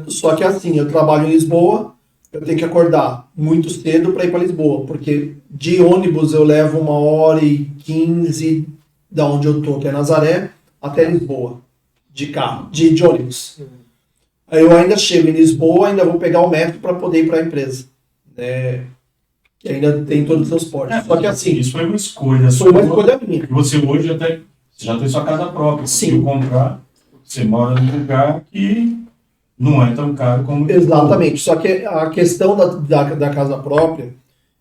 Só que assim, eu trabalho em Lisboa, eu tenho que acordar muito cedo para ir para Lisboa, porque de ônibus eu levo 1h15 da onde eu tô, que é Nazaré, até Lisboa, de carro, de ônibus. Aí eu ainda chego em Lisboa, ainda vou pegar o metro para poder ir para a empresa. Que ainda tem todo o transporte. Só que assim... Isso foi uma escolha. Foi uma escolha minha. E você hoje já tem sua casa própria. Sim. Se comprar, você mora num lugar que não é tão caro como... Exatamente. Só que a questão da casa própria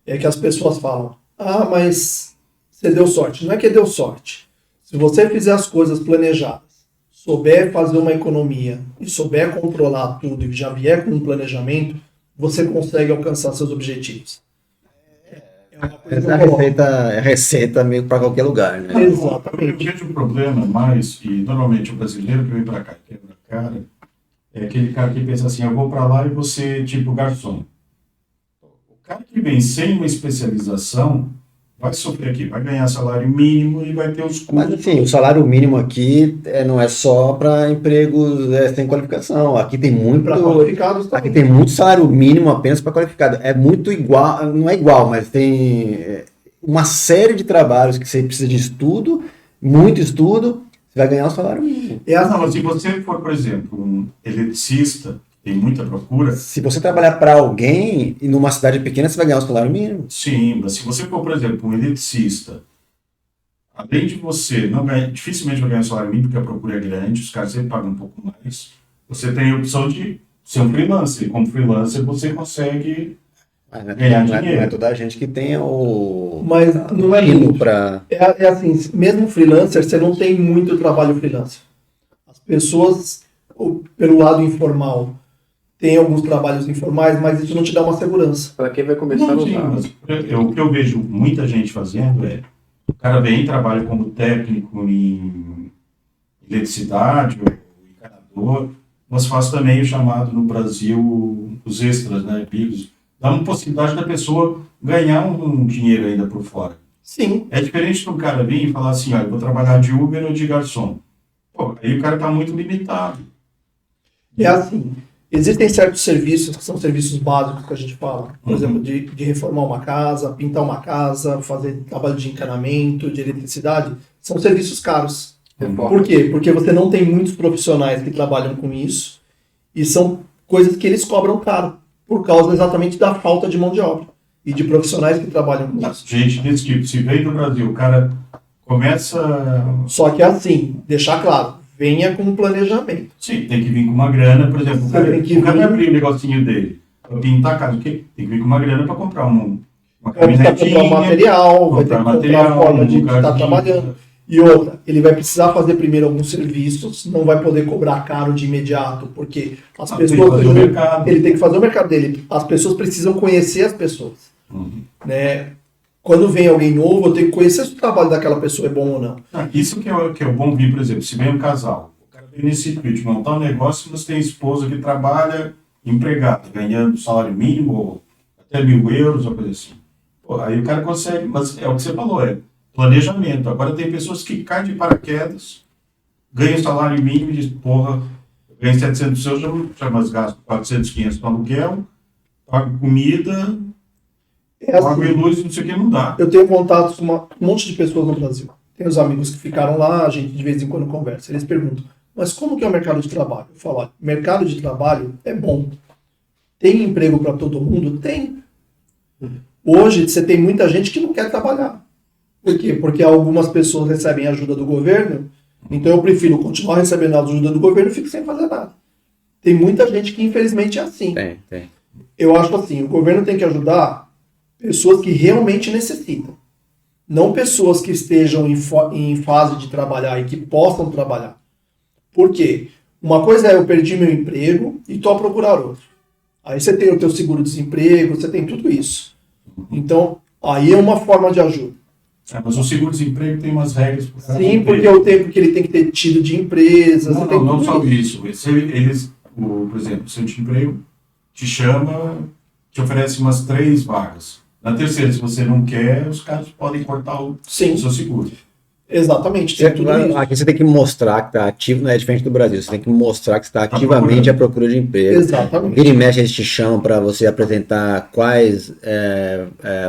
é que as pessoas falam, mas você deu sorte. Não é que deu sorte. Se você fizer as coisas planejadas, souber fazer uma economia e souber controlar tudo e já vier com um planejamento, você consegue alcançar seus objetivos. Essa é receita meio para qualquer lugar, né? Exatamente. Eu vejo um problema mais, e normalmente o brasileiro que vem para cá e quebra a cara, é aquele cara que pensa assim, eu vou para lá e vou ser tipo garçom. O cara que vem sem uma especialização vai sofrer aqui, vai ganhar salário mínimo e vai ter os custos. Mas assim, o salário mínimo aqui não é só para empregos sem qualificação. Aqui tem muito. Para qualificados também. Aqui tem muito salário mínimo apenas para qualificado. É muito igual, não é igual, mas tem uma série de trabalhos que você precisa de estudo, muito estudo, você vai ganhar o salário mínimo. Não, mas se você for, por exemplo, um eletricista, tem muita procura. Se você trabalhar para alguém e numa cidade pequena, você vai ganhar o salário mínimo. Sim, mas se você for, por exemplo, um eletricista, além de você não ganhar, dificilmente vai ganhar salário mínimo, porque a procura é grande, os caras sempre pagam um pouco mais. Você tem a opção de ser um freelancer. E como freelancer, você consegue Mas não ganhar não dinheiro. é toda a gente que tem o Mas não é tino muito. para. É assim, mesmo freelancer, você não tem muito trabalho freelancer. As pessoas, pelo lado informal, têm alguns trabalhos informais, mas isso não te dá uma segurança. Para quem vai começar Não, no sim, carro. mas o que eu vejo muita gente fazendo é, o cara vem, trabalha como técnico em eletricidade ou encanador, mas faz também o chamado no Brasil, os extras, né, bicos. Dá uma possibilidade da pessoa ganhar um dinheiro ainda por fora. Sim, É diferente do cara vir e falar assim, olha, eu vou trabalhar de Uber ou de garçom. Pô, aí o cara está muito limitado. é assim. Existem certos serviços que são serviços básicos que a gente fala. Por exemplo, de reformar uma casa, pintar uma casa, fazer trabalho de encanamento, de eletricidade. São serviços caros. Reforma. Por quê? Porque você não tem muitos profissionais que trabalham com isso e são coisas que eles cobram caro por causa exatamente da falta de mão de obra e de profissionais que trabalham com isso. Gente desse tipo, se vem do Brasil, o cara começa. Só que assim, deixar claro, venha com um planejamento. Sim, tem que vir com uma grana, por exemplo, Você tem que o cara vir- vai abrir o negocinho dele, vai pintar a casa, o quê? Tem que vir com uma grana para comprar uma Vai precisar comprar caminhonetinha, material, vai ter que comprar comprar material, a forma um de estar lugarzinho. trabalhando. E outra, ele vai precisar fazer primeiro alguns serviços, não vai poder cobrar caro de imediato, porque as Tem que pessoas. fazer o mercado. Ele tem que fazer o mercado dele. As pessoas precisam conhecer as pessoas. Uhum. Né? Quando vem alguém novo, eu tenho que conhecer se o trabalho daquela pessoa é bom ou não. Isso que é bom vir, por exemplo, se vem um casal, o cara vem nesse intuito de montar um negócio, mas tem esposa que trabalha empregada, ganhando salário mínimo, ou até 1.000 euros, uma coisa assim. Pô, aí o cara consegue, mas é o que você falou, é planejamento. Agora tem pessoas que caem de paraquedas, ganham salário mínimo e dizem, porra, eu ganho 700 euros, mas gasto 400, 500 no aluguel, pago comida, É pago assim, luz, não sei o que, não dá. eu tenho contatos com um monte de pessoas no Brasil. Tem os amigos que ficaram lá, a gente de vez em quando conversa. Eles perguntam, mas como que é o mercado de trabalho? Eu falo, olha, mercado de trabalho é bom. Tem emprego para todo mundo? Tem. Hoje você tem muita gente que não quer trabalhar. Por quê? Porque algumas pessoas recebem ajuda do governo, então eu prefiro continuar recebendo a ajuda do governo e fico sem fazer nada. Tem muita gente que infelizmente é assim. Tem. Eu acho assim, o governo tem que ajudar pessoas que realmente necessitam. Não pessoas que estejam em fase de trabalhar e que possam trabalhar. Por quê? Uma coisa é eu perdi meu emprego e estou a procurar outro. Aí você tem o teu seguro-desemprego, você tem tudo isso. Então, aí é uma forma de ajuda. Mas o seguro-desemprego tem umas regras. pro cara Sim, não porque ter. é o tempo que ele tem que ter tido de empresa. Não, você tem não tudo só isso. isso. Por exemplo, o centro de emprego te chama, te oferece umas 3 vagas. Na terceira, se você não quer, os caras podem cortar o Sim, seu seguro. exatamente, tem tudo isso. Aqui você tem que mostrar que está ativo, não é diferente do Brasil. Você tem que mostrar que está ativamente procurando. à procura de emprego. Exatamente. Vira e mexe, eles te chamam para você apresentar quais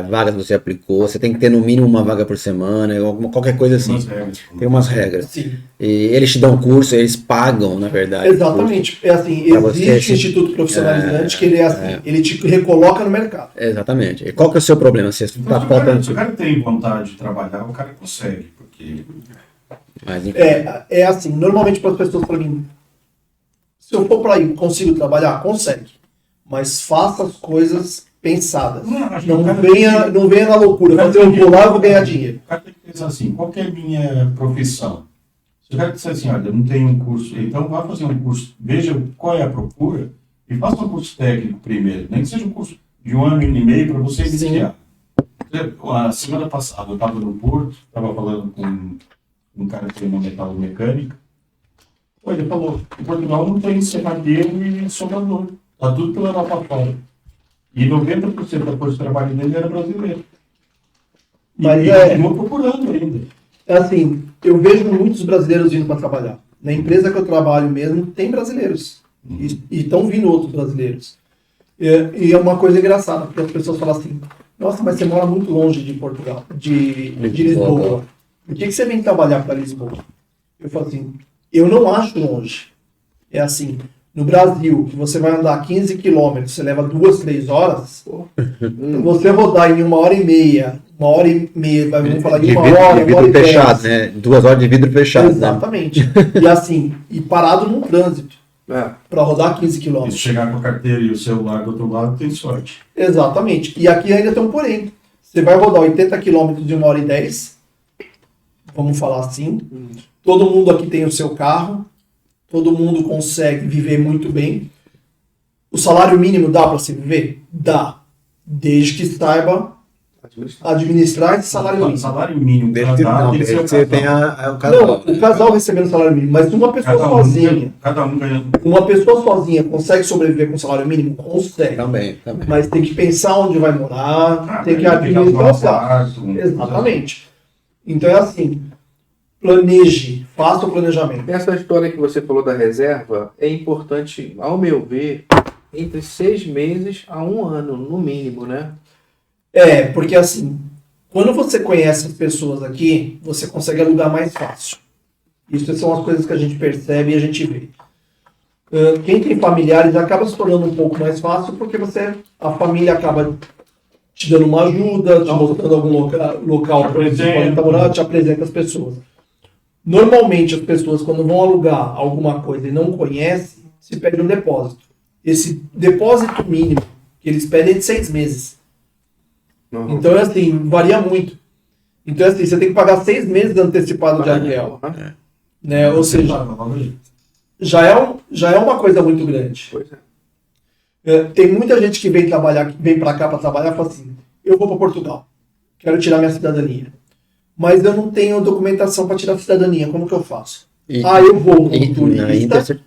vagas você aplicou. Você tem que ter no mínimo uma vaga por semana, qualquer coisa Tem assim. umas regras. Tem umas regras. Sim, E eles te dão curso, eles pagam, na verdade. exatamente. É assim, Pra você existe se- Instituto Profissionalizante que ele é assim, ele te recoloca no mercado. Exatamente. E qual que é o seu problema? Você está Mas faltando. se o cara tem vontade de trabalhar, o cara consegue. Porque Mas, enfim, É assim, normalmente para as pessoas, para mim, se eu for para aí, consigo trabalhar? Consegue. Mas faça as coisas pensadas. acho que o Não cara venha na loucura. Fazer eu vou lá, eu vou ganhar dinheiro. O cara tem que pensar assim, qual que é a minha profissão? Se o cara disser assim, olha, eu não tenho um curso, então vá fazer um curso, veja qual é a procura e faça um curso técnico primeiro, nem que seja um curso de 1 ano e meio para você Sim. iniciar. Por exemplo, a semana passada eu estava no Porto, estava falando com um cara que tem uma metalomecânica, ele falou, em Portugal não tem serralheiro e soldador, está tudo pela Europa fora. E 90% da força de trabalho dele era brasileiro. Mas E continua procurando ainda. É assim, eu vejo muitos brasileiros vindo para trabalhar. Na empresa que eu trabalho mesmo, tem brasileiros. E estão vindo outros brasileiros. E é uma coisa engraçada, porque as pessoas falam assim, nossa, mas você mora muito longe de Portugal, de Lisboa. Por que você vem trabalhar para Lisboa? Eu falo assim, eu não acho longe. É assim, no Brasil, que você vai andar 15 quilômetros, você leva 2, 3 horas, você rodar em 1h30, 1h30, vamos falar de 1 hora, de 1 hora vidro e 10. fechado, né? 2 horas de vidro fechado, né? Exatamente. E assim, e parado num trânsito, para rodar 15 E se quilômetros. chegar com a carteira e o celular do outro lado, tem sorte. Exatamente. E aqui ainda tem um porém. Você vai rodar 80 quilômetros em 1h10, vamos falar assim. Todo mundo aqui tem o seu carro, todo mundo consegue viver muito bem. O salário mínimo dá para se viver? Dá. Desde que saiba administrar esse salário mínimo. Salário mínimo Desde para que, dar, não, tem que ser desde o que você tenha casal. o casal. Não, o casal recebendo salário mínimo, mas uma pessoa sozinha, Cada um ganha. uma pessoa sozinha consegue sobreviver com salário mínimo? Consegue. Também. Mas tem que pensar onde vai morar, tem que tem que administrar alugar o gasto. quarto. Exatamente. Então é assim, planeje, faça o planejamento. Essa história que você falou da reserva é importante, ao meu ver, entre 6 meses a 1 ano, no mínimo, né? Porque assim, quando você conhece as pessoas aqui, você consegue alugar mais fácil. Isso são as coisas que a gente percebe e a gente vê. Quem tem familiares acaba se tornando um pouco mais fácil porque a família acaba te dando uma ajuda, te mostrando algum local para você pode estar morando, te apresenta as pessoas. Normalmente as pessoas quando vão alugar alguma coisa e não conhecem, se pede um depósito. Esse depósito mínimo que eles pedem é de 6 meses. Então é assim, varia muito. Então é assim, você tem que pagar 6 meses antecipado de aluguel. Né? Ou seja, já é uma coisa muito grande. Pois é. Tem muita gente que vem para cá para trabalhar e fala assim, eu vou para Portugal, quero tirar minha cidadania. Mas eu não tenho documentação para tirar a cidadania, como que eu faço? Eu vou como turista,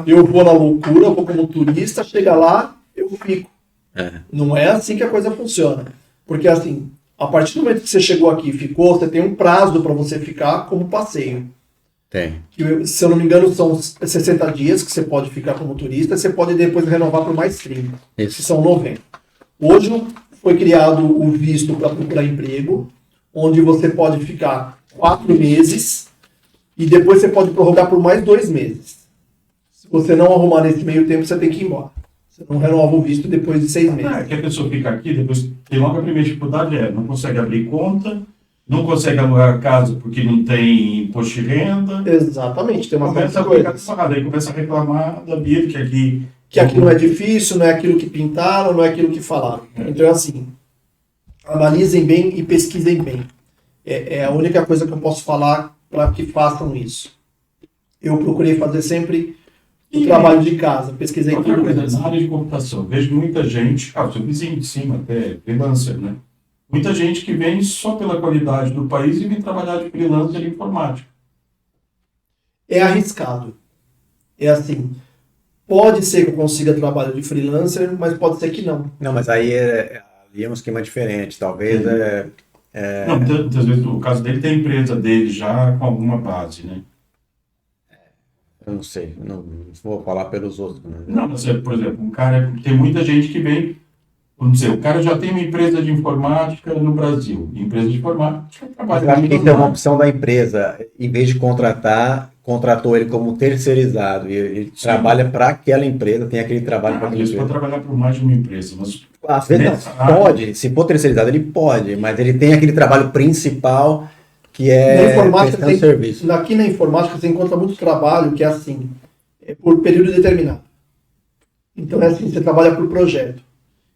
eu vou na loucura, eu vou como turista, chega lá, eu fico. Não é assim que a coisa funciona. Porque assim, a partir do momento que você chegou aqui e ficou, você tem um prazo para você ficar como passeio. Tem. Que, se eu não me engano, são 60 dias que você pode ficar como turista, você pode depois renovar por mais 30, que são 90. Hoje foi criado o visto para procurar emprego, onde você pode ficar 4 meses e depois você pode prorrogar por mais 2 meses. Se você não arrumar nesse meio tempo, você tem que ir embora. Você não renova o visto depois de 6 meses. Que a pessoa fica aqui, depois tem logo a primeira dificuldade não consegue abrir conta, não consegue alugar casa porque não tem imposto de renda. Exatamente, tem uma Começa a coisa. ficar aí começa a reclamar da BIR, Que aqui não é difícil, não é aquilo que pintaram, não é aquilo que falaram. Então é assim, analisem bem e pesquisem bem. É a única coisa que eu posso falar para que façam isso. Eu procurei fazer sempre o trabalho de casa, pesquisei outra tudo. coisa, na área de computação, vejo muita gente, o seu vizinho de cima, até freelancer, né? Muita gente que vem só pela qualidade do país e vem trabalhar de freelancer em informática. É arriscado. É assim, pode ser que eu consiga trabalho de freelancer, mas pode ser que não. Não, mas aí é um esquema diferente. Talvez Não, muitas vezes o caso dele tem a empresa dele já com alguma base, né? eu não sei, não vou falar pelos outros. Né? Não, mas, por exemplo, tem muita gente que vem, vamos dizer, o cara já tem uma empresa de informática no Brasil. Empresa de informática Mas trabalha eu acho que isso é uma normal. opção da empresa. Em vez de contratou ele como terceirizado e ele trabalha para aquela empresa, tem aquele trabalho para Às aquela vezes pode empresa. trabalhar por mais de uma empresa, mas Às vezes nessa não, área- pode, se for terceirizado ele pode, mas ele tem aquele trabalho principal que Na é informática, prestando serviço. aqui na informática você encontra muito trabalho que é assim, é por período determinado. Então é assim, você trabalha por projeto.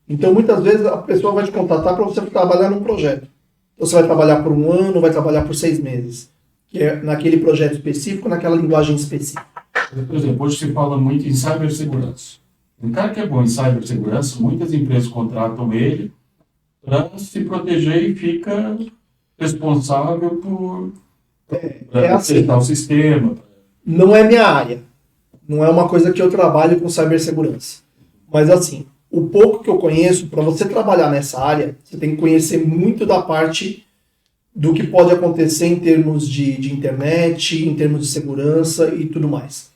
Então muitas vezes a pessoa vai te contratar para você trabalhar num projeto. Então, você vai trabalhar por 1 ano, vai trabalhar por 6 meses. Que é naquele projeto específico, naquela linguagem específica. Por exemplo, hoje se fala muito em cibersegurança. Um cara que é bom em cibersegurança, muitas empresas contratam ele para se proteger e fica responsável por assim. acertar o sistema. Não é minha área. Não é uma coisa que eu trabalho com cibersegurança. Mas assim, o pouco que eu conheço, para você trabalhar nessa área, você tem que conhecer muito da parte do que pode acontecer em termos de internet, em termos de segurança e tudo mais.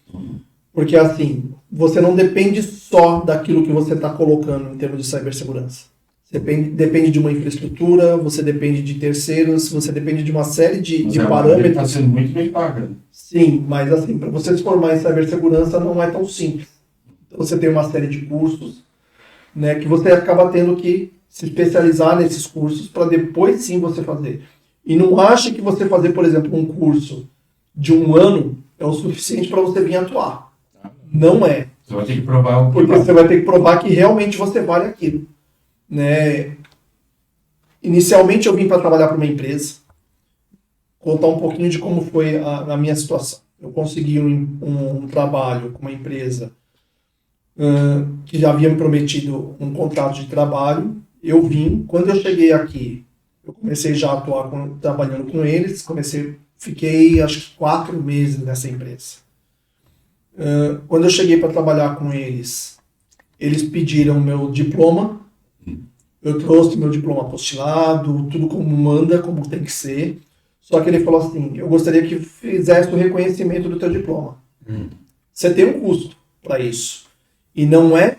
Porque assim, você não depende só daquilo que você está colocando em termos de cibersegurança. Você depende de uma infraestrutura, você depende de terceiros, você depende de uma série de Está parâmetros. sendo muito bem pago. Né? Sim, mas assim, para você se formar em cibersegurança não é tão simples. Você tem uma série de cursos, né, que você acaba tendo que se especializar nesses cursos para depois sim você fazer. E não acha que você fazer, por exemplo, um curso de 1 ano é o suficiente para você vir atuar. Não é. Você vai ter que provar o que Porque vale. você vai ter que provar que realmente você vale aquilo. Né? Inicialmente eu vim para trabalhar para uma empresa, contar um pouquinho de como foi a minha situação. Eu consegui um trabalho com uma empresa que já havia me prometido um contrato de trabalho. Eu vim, quando eu cheguei aqui, eu comecei já a atuar trabalhando com eles, fiquei acho que 4 meses nessa empresa. Quando eu cheguei para trabalhar com eles, eles pediram meu diploma, eu trouxe meu diploma apostilado, tudo como manda, como tem que ser, só que ele falou assim, eu gostaria que fizesse o reconhecimento do teu diploma. Você tem um custo para isso, e não é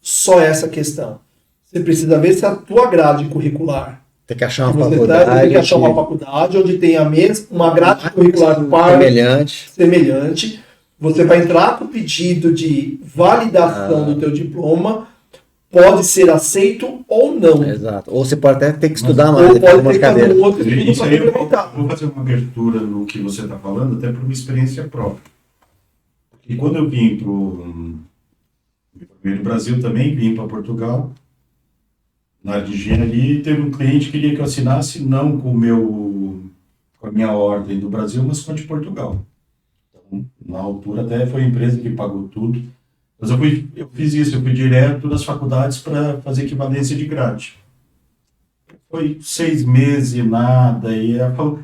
só essa questão. Você precisa ver se a tua grade curricular, Tem que achar uma você faculdade. tem que achar uma faculdade onde tenha uma grade curricular semelhante. Você vai entrar com o pedido de validação do teu diploma, pode ser aceito ou não. Exato. Ou você pode até ter que estudar mais, Ou pode uma ter que cadeira. fazer um outro estudo Isso para aí eu complementar. vou fazer uma abertura no que você está falando, até por uma experiência própria. E quando eu vim para o Brasil também, vim para Portugal, na área de engenharia, teve um cliente que queria que eu assinasse não com a minha ordem do Brasil, mas com a de Portugal. Então, na altura até foi a empresa que pagou tudo. Mas eu fiz isso, eu fui direto das faculdades para fazer equivalência de grade. Foi 6 meses e nada, e ela falou,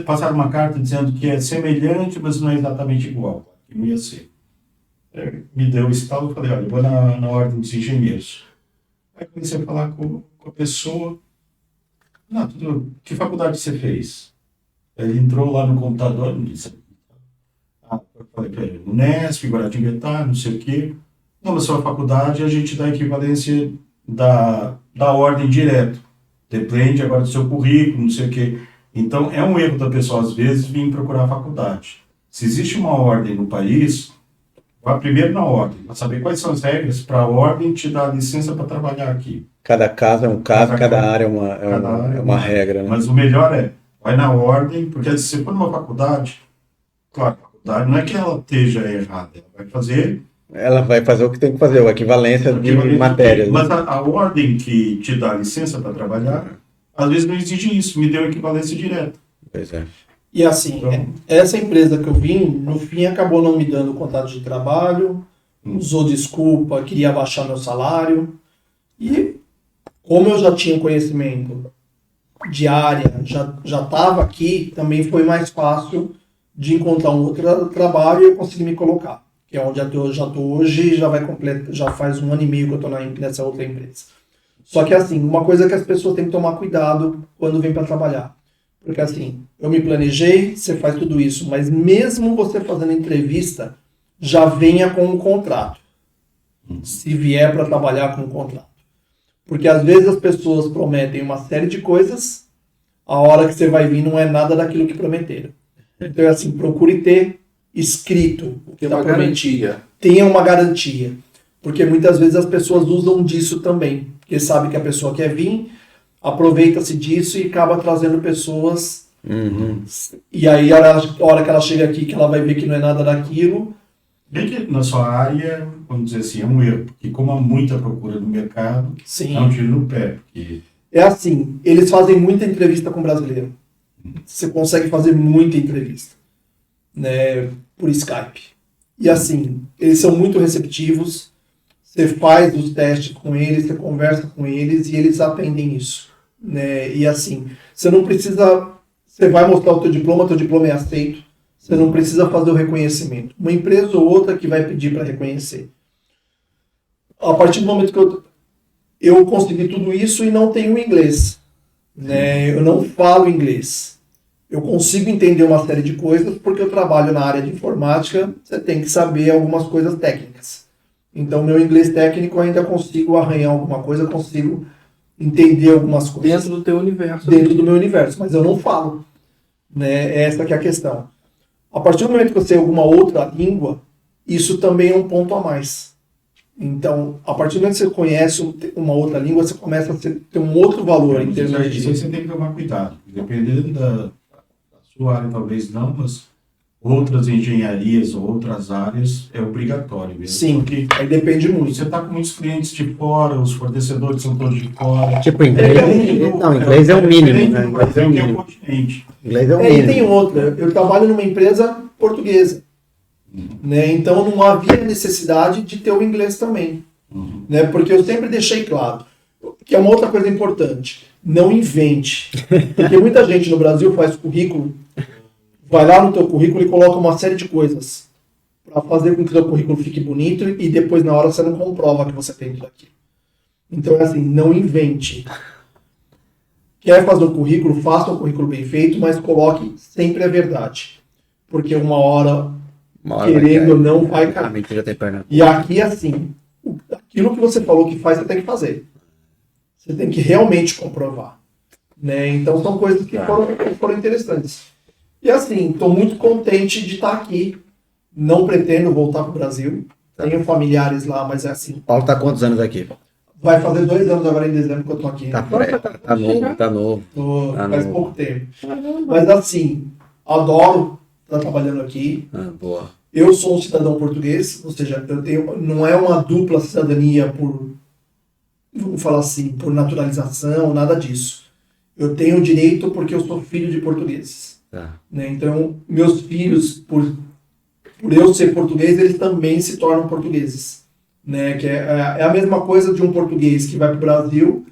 passaram uma carta dizendo que é semelhante, mas não é exatamente igual, que não ia ser. Me deu o estalo, eu falei, olha, eu vou na ordem dos engenheiros. Aí comecei a falar com a pessoa, que faculdade você fez? Ele entrou lá no computador e disse, eu falei para ele, Unesp, Guaratinguetá, não sei o quê. Não, na sua faculdade a gente dá a equivalência da ordem direto. Depende agora do seu currículo, não sei o quê. Então, é um erro da pessoa, às vezes, vir procurar a faculdade. Se existe uma ordem no país, vá primeiro na ordem, para saber quais são as regras para a ordem te dar licença para trabalhar aqui. Cada caso é um caso, cada área é uma regra. Né? Mas o melhor vai na ordem, porque se for numa faculdade, claro, não é que ela esteja errada, ela vai fazer o que tem que fazer, a equivalência de matérias. Mas a ordem que te dá licença para trabalhar, às vezes não exige isso, me deu equivalência direta. Pois é. E assim, essa empresa que eu vim, no fim acabou não me dando contrato de trabalho, usou desculpa, queria baixar meu salário. E como eu já tinha conhecimento de área, já estava aqui, também foi mais fácil de encontrar um outro trabalho e eu consegui me colocar. Que é onde eu já estou hoje, já faz 1 ano e meio que eu estou nessa outra empresa. Só que assim, uma coisa que as pessoas têm que tomar cuidado quando vêm para trabalhar. Porque assim, eu me planejei, você faz tudo isso, mas mesmo você fazendo entrevista, já venha com um contrato. Se vier para trabalhar com um contrato. Porque às vezes as pessoas prometem uma série de coisas, a hora que você vai vir não é nada daquilo que prometeram. Então é assim, procure ter escrito o que está prometido. Tenha uma garantia. Porque muitas vezes as pessoas usam disso também. Porque sabe que a pessoa quer vir, aproveita-se disso e acaba trazendo pessoas. E aí, a hora que ela chega aqui, que ela vai ver que não é nada daquilo. Bem que na sua área, vamos dizer assim, é um erro. Porque como há muita procura no mercado, Sim. é um tiro no pé. Porque... É assim, eles fazem muita entrevista com brasileiro. Você consegue fazer muita entrevista, né, por Skype. E assim, eles são muito receptivos. Você faz os testes com eles, você conversa com eles e eles aprendem isso. Né? E assim, você não precisa... Você vai mostrar o teu diploma é aceito. Você não precisa fazer o reconhecimento. Uma empresa ou outra que vai pedir para reconhecer. A partir do momento que eu consegui tudo isso e não tenho inglês. Né? Eu não falo inglês. Eu consigo entender uma série de coisas porque eu trabalho na área de informática, você tem que saber algumas coisas técnicas. Então, meu inglês técnico ainda consigo arranhar alguma coisa, consigo entender algumas coisas. Dentro do teu universo. Dentro do meu universo, mas eu não falo. Né? Essa que é a questão. A partir do momento que você tem alguma outra língua, isso também é um ponto a mais. Então, a partir do momento que você conhece uma outra língua, você começa a ter um outro valor em termos Isso aí de... você tem que tomar cuidado. Dependendo da sua área, talvez não, mas outras engenharias ou outras áreas é obrigatório mesmo. Sim, Porque aí depende muito. você está com muitos clientes de fora, os fornecedores são todos de fora. Tipo, inglês, inglês é o mínimo, né? Inglês é o continente. Inglês é o E tem mínimo. outra, eu trabalho numa empresa portuguesa, né? Então não havia necessidade de ter o inglês também, né? Porque eu sempre deixei claro, que é uma outra coisa importante, não invente, porque muita gente no Brasil faz currículo, vai lá no teu currículo e coloca uma série de coisas para fazer com que o teu currículo fique bonito e depois na hora você não comprova que você tem tudo aquilo. Então é assim, não invente. Quer fazer um currículo, faça um currículo bem feito, mas coloque sempre a verdade. Porque uma hora querendo ou não, vai cair. A mentira tem perna. E aqui, assim, aquilo que você falou que faz, você tem que fazer. Você tem que realmente comprovar. Né? Então, são coisas que foram interessantes. E, assim, estou muito contente de estar aqui. Não pretendo voltar para o Brasil. Tenho familiares lá, mas é assim. Paulo está quantos anos aqui? Vai fazer 2 anos agora em dezembro que eu estou aqui. Tá novo, tá novo. Faz pouco tempo. Mas, assim, adoro estar trabalhando aqui. Boa. Eu sou um cidadão português, ou seja, eu tenho, não é uma dupla cidadania por, vamos falar assim, por naturalização, nada disso. Eu tenho direito porque eu sou filho de portugueses. Tá. Né? Então, meus filhos, por eu ser português, eles também se tornam portugueses. Né? Que é a mesma coisa de um português que vai para o Brasil,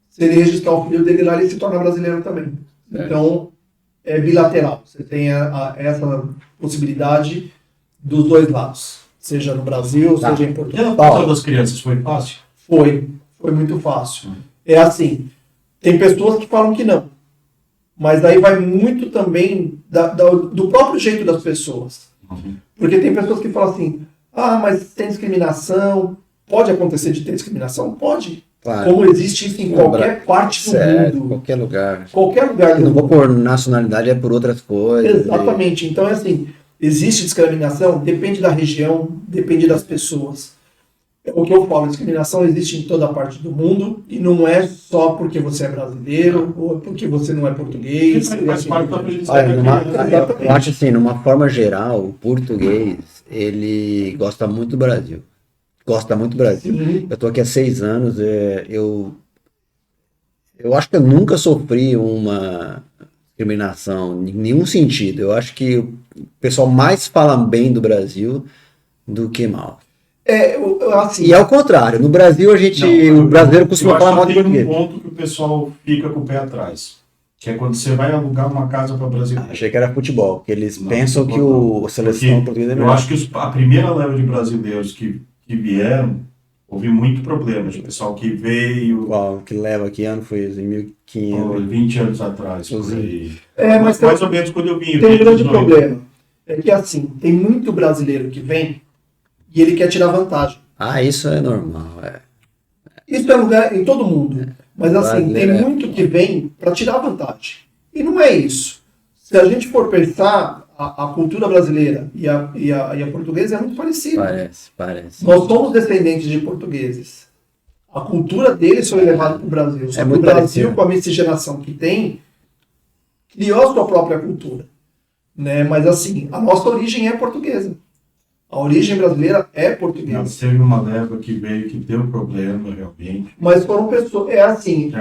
se ele registrar o filho dele lá, ele se torna brasileiro também. Então, é bilateral. Você tem essa possibilidade dos dois lados, seja no Brasil, seja em E Portugal. a adoção das crianças foi fácil? Foi muito fácil. É assim, tem pessoas que falam que não, mas aí vai muito também do próprio jeito das pessoas. Porque tem pessoas que falam assim, mas tem discriminação, pode acontecer de ter discriminação? Pode. Claro. Como existe isso em qualquer parte do mundo. Qualquer lugar. Qualquer lugar do Não mundo. vou por nacionalidade, é por outras coisas. Exatamente. Então, é assim, existe discriminação, depende da região, depende das pessoas. O que eu falo, discriminação existe em toda parte do mundo e não é só porque você é brasileiro ou porque você não é português. Faz parte da aprendizagem. Eu acho assim, numa forma geral, o português, ele gosta muito do Brasil. Gosta muito do Brasil. Sim. Eu tô aqui há 6 anos, eu acho que eu nunca sofri uma discriminação em nenhum sentido. Eu acho que o pessoal mais fala bem do Brasil do que mal. Assim, E ao contrário, no Brasil o brasileiro costuma falar mal de Tem português. um ponto que o pessoal fica com o pé atrás, que é quando você vai alugar uma casa para brasileiro. Achei que era futebol, porque eles Não, pensam que não. a seleção Porque portuguesa é eu melhor. acho que a primeira leva de brasileiros que vieram, houve muito problema de pessoal que veio Qual que leva aqui ano foi isso, em 1500. 20 anos atrás. Por aí. mas Mais ou menos quando eu vim. tem um grande problema. É que assim, tem muito brasileiro que vem e ele quer tirar vantagem. Isso é normal. Isso é lugar em todo mundo. Mas assim, tem Brasileiro, muito que vem para tirar vantagem. E não é isso. Se a gente for pensar, a cultura brasileira e a portuguesa é muito parecida. Parece. Nós somos descendentes de portugueses. A cultura deles foi levada para o Brasil. Só que muito o Brasil, parecido. com a miscigenação que tem, criou a sua própria cultura. Né? Mas assim, a nossa origem é portuguesa. A origem brasileira é portuguesa. Não, teve uma leva que veio que deu problema realmente. Mas foram pessoas. É assim.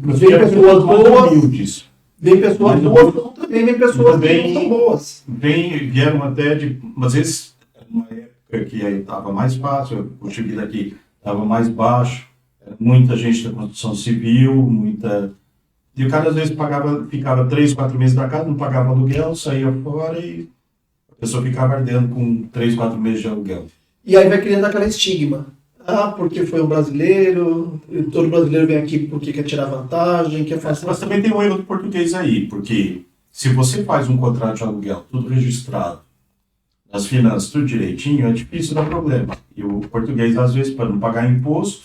Mas Vem eram pessoas mais boas, humildes. vem pessoas Mas boas, como também vem pessoas que não são boas. Vieram até de. Mas esse, uma época que aí estava mais fácil, o custo de vida aqui estava mais baixo, muita gente da construção civil, muita. E o cara às vezes ficava 3, 4 meses da casa, não pagava aluguel, saía fora e a pessoa ficava ardendo com 3, 4 meses de aluguel. E aí vai criando aquele estigma. Porque foi um brasileiro, todo brasileiro vem aqui porque quer tirar vantagem, quer fazer. Mas também tem um erro do português aí, porque se você faz um contrato de aluguel, tudo registrado, nas finanças, tudo direitinho, é difícil dar problema. E o português, às vezes, para não pagar imposto,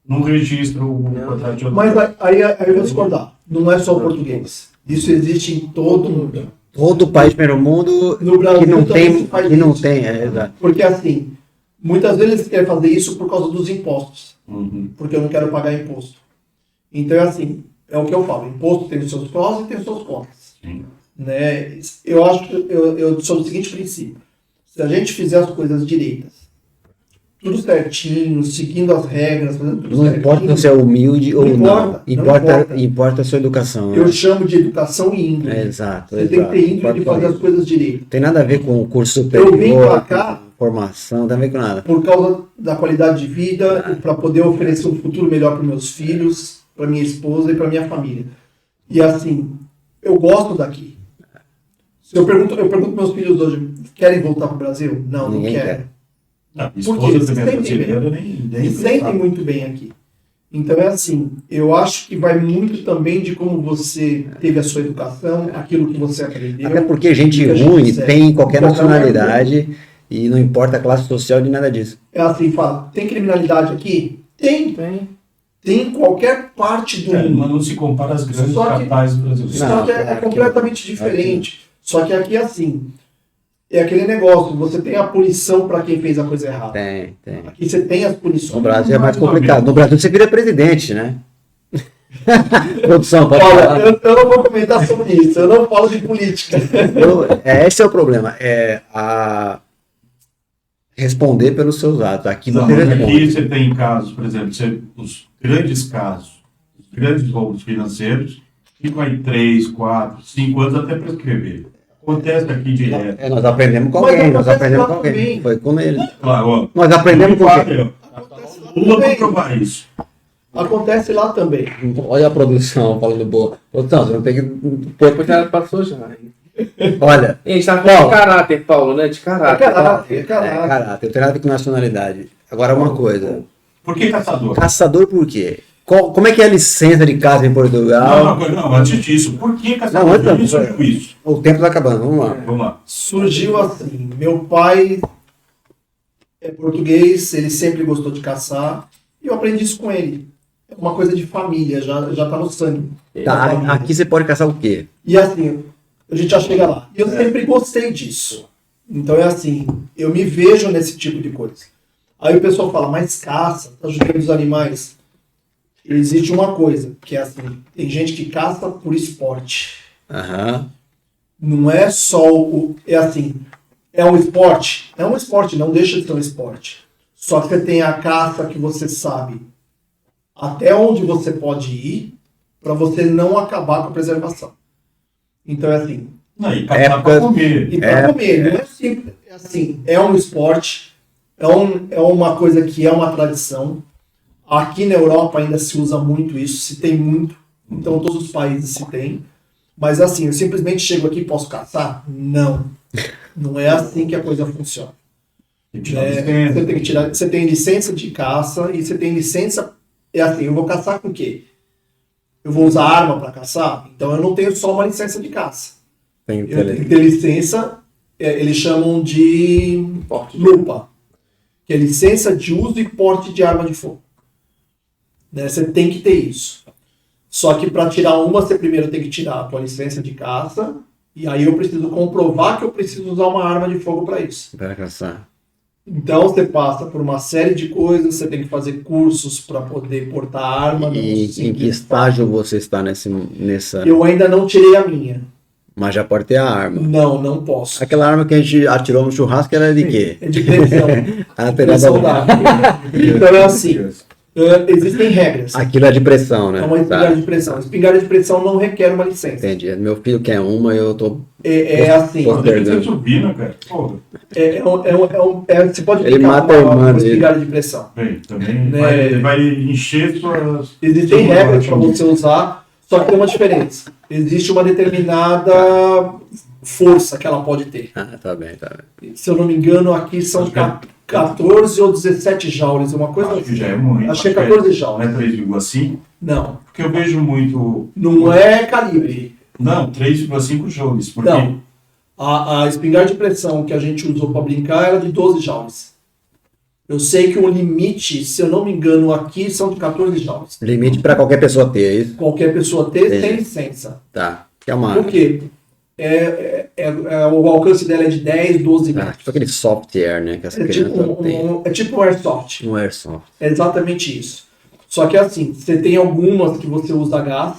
não registra o contrato de aluguel. Mas aí eu vou discordar. Não é só o português. Isso existe em todo mundo. Todo país primeiro mundo No Brasil que não também tem, se faz que não isso. tem, exato. Porque assim, Muitas vezes eles querem fazer isso por causa dos impostos, Uhum. porque eu não quero pagar imposto. Então é assim, é o que eu falo, imposto tem os seus prós e tem os seus contras. Sim. Né? Eu sou do seguinte princípio, se a gente fizer as coisas direitas, tudo certinho, seguindo as regras, fazendo tudo Não certinho, importa se é humilde ou não. importa, não importa. Importa a sua educação. eu né? chamo de educação e índole. Exato. Você tem que ter índole de fazer as coisas direito. Tem nada a ver com o curso Eu vim pra superior, cá- com formação, não tem a ver com nada. Por causa da qualidade de vida, para poder oferecer um futuro melhor para meus filhos, para minha esposa e para minha família. E assim, eu gosto daqui. Se eu pergunto para meus filhos hoje, querem voltar para o Brasil? Não, Ninguém não querem. quer. A minha Por quê? esposa Se também é sentem brasileira, nem Se sentem muito bem aqui. Então é assim, eu acho que vai muito também de como você teve a sua educação, aquilo que você aprendeu. Até porque gente que a gente ruim quiser. tem em qualquer Qualquer nacionalidade e não importa a classe social de nada disso. É assim, fala, tem criminalidade aqui? Tem. Tem em qualquer parte do Mas mundo. não se compara às grandes Só que- capitais brasileiras. Só Não, que é aqui- completamente diferente. Só que aqui, assim, é aquele negócio, você tem a punição para quem fez a coisa errada. Tem. Aqui você tem as punições. No Brasil é mais Mais ou complicado. menos. No Brasil você vira presidente, né? Produção, pode Olha, falar. eu não vou comentar sobre isso, eu não falo de política. Esse é o problema. É responder pelos seus atos. Aqui Não, você mas responde. aqui você tem casos, por exemplo, os grandes casos, os grandes roubos financeiros, ficam aí 3, 4, 5 anos até prescrever. Acontece aqui direto. Nós aprendemos com Mas alguém, nós acontece aprendemos lá com alguém. também. Foi com ele. Claro, ó, Nós aprendemos com quem? o Lula para provar isso. Acontece lá também. Olha a produção falando boa. Produção, você não tem que. Depois já passou já. Olha, E a gente tava falando de caráter, Paulo, né? De É caráter. caráter, é caráter. caráter, não tem nada a ver com nacionalidade. Agora uma coisa. Por que caçador? Caçador por quê? Como é que é a licença de caça em Portugal? Não, antes disso, por que Não, caçador? antes não. De onde surgiu isso? O tempo tá acabando, vamos lá. Vamos lá. Surgiu assim, meu pai é português, ele sempre gostou de caçar, e eu aprendi isso com ele. É uma coisa de família, já tá no sangue. Tá, aqui você pode caçar o quê? E assim, a gente já chega lá. E eu sempre gostei disso. Então é assim, eu me vejo nesse tipo de coisa. Aí o pessoal fala, mas caça, tá ajudando os animais. Existe uma coisa, que é assim, tem gente que caça por esporte. Aham. Não é só o... É assim, é um esporte? É um esporte, não deixa de ser um esporte. Só que você tem a caça que você sabe até onde você pode ir para você não acabar com a preservação. Então é assim, Não, e caçar Época- para comer. e para comer, não é simples. É assim, é um esporte, é uma coisa que é uma tradição. Aqui na Europa ainda se usa muito isso, se tem muito. Então todos os países se tem. Mas assim, eu simplesmente chego aqui e posso caçar? Não. Não é assim que a coisa funciona. Tem que tirar É, licença. você tem que tirar, você tem licença de caça e você tem licença. É assim, eu vou caçar com o quê? Eu vou usar arma para caçar? Então eu não tenho só uma licença de caça. Tem Eu tenho que ter licença, eles chamam de Porte. lupa, que é licença de uso e porte de arma de fogo. Né? Você tem que ter isso. Só que para tirar uma, você primeiro tem que tirar a tua licença de caça, e aí eu preciso comprovar que eu preciso usar uma arma de fogo para isso. Para caçar. Então você passa por uma série de coisas, você tem que fazer cursos para poder portar arma. não E em que simples. estágio você está nessa. Eu ainda não tirei a minha. Mas já pode ter a arma. Não posso. Aquela arma que a gente atirou no churrasco era de quê? É de prevenção. Ah, Prevenção da arma. Então é assim, existem regras. Aquilo é de pressão, né? É uma espingarda Tá. de pressão. Espingarda de pressão não requer uma licença. Entendi. Meu filho quer uma, eu tô. É assim, Posso- Deve ser turbina, cara. Porra. você pode Ele pegar mata a irmã uma dele. espingarda de pressão. Bem, também Né? vai encher suas... Existem regras para você usar, só que tem uma diferença. Existe uma determinada força que ela pode ter. Ah, tá bem. Se eu não me engano, aqui são Acho que é- 14 ou 17 joules, uma coisa Acho que assim. já é muito. Acho que é 14 Não joules. é 3,5? Não, Porque eu vejo muito... não é calibre. Não, 3,5 joules. Porque Não. A espingarda de pressão que a gente usou para brincar era de 12 joules. Eu sei que o limite, se eu não me engano, aqui são de 14 joules. Limite para qualquer pessoa ter, é isso? Qualquer pessoa ter Entendi. sem licença. Tá. Que é uma Por quê? É o alcance dela é de 10, 12 metros. Tipo aquele software, né? Que as É tipo crianças têm. é tipo um airsoft. Um airsoft. É exatamente isso. Só que assim, você tem algumas que você usa gás,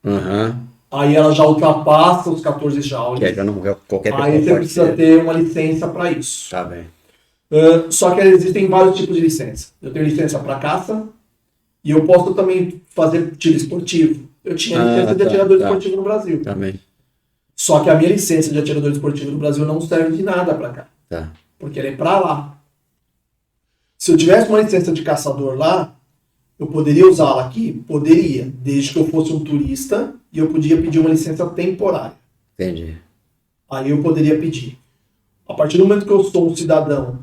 Aham. aí ela já ultrapassa os 14 joules. Que aí já não qualquer pessoa Aí você pode precisa ter uma licença para isso. Tá bem. Só que existem vários tipos de licença. Eu tenho licença para caça e eu posso também fazer tiro esportivo. Eu tinha licença de atirador esportivo no Brasil. Tá bem. Só que a minha licença de atirador esportivo no Brasil não serve de nada para cá. Tá. Porque ela é para lá. Se eu tivesse uma licença de caçador lá, eu poderia usá-la aqui? Poderia, desde que eu fosse um turista e eu podia pedir uma licença temporária. Entendi. Aí eu poderia pedir. A partir do momento que eu sou um cidadão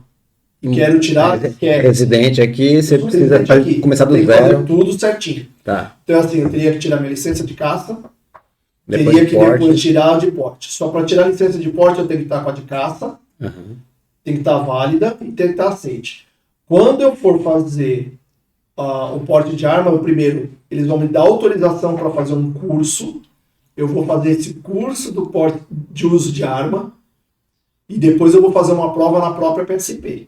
e quero tirar, residente aqui, você precisa começar do tem que fazer zero. tudo certinho. Tá. Então assim, eu teria que tirar minha licença de caça, Depois teria de que porte. depois tirar a de porte. Só para tirar a licença de porte eu tenho que estar com a de caça, Uhum. tem que estar válida e tem que estar aceite. Quando eu for fazer o porte de arma, primeiro, eles vão me dar autorização para fazer um curso. Eu vou fazer esse curso do porte de uso de arma e depois eu vou fazer uma prova na própria PSP,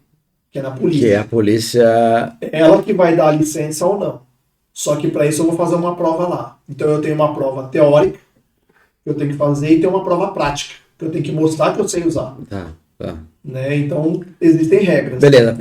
que é na polícia. Que é a polícia. Ela que vai dar a licença ou não. Só que para isso eu vou fazer uma prova lá. Então eu tenho uma prova teórica que eu tenho que fazer e tem uma prova prática que eu tenho que mostrar que eu sei usar. Tá. Né? Então existem regras. Beleza,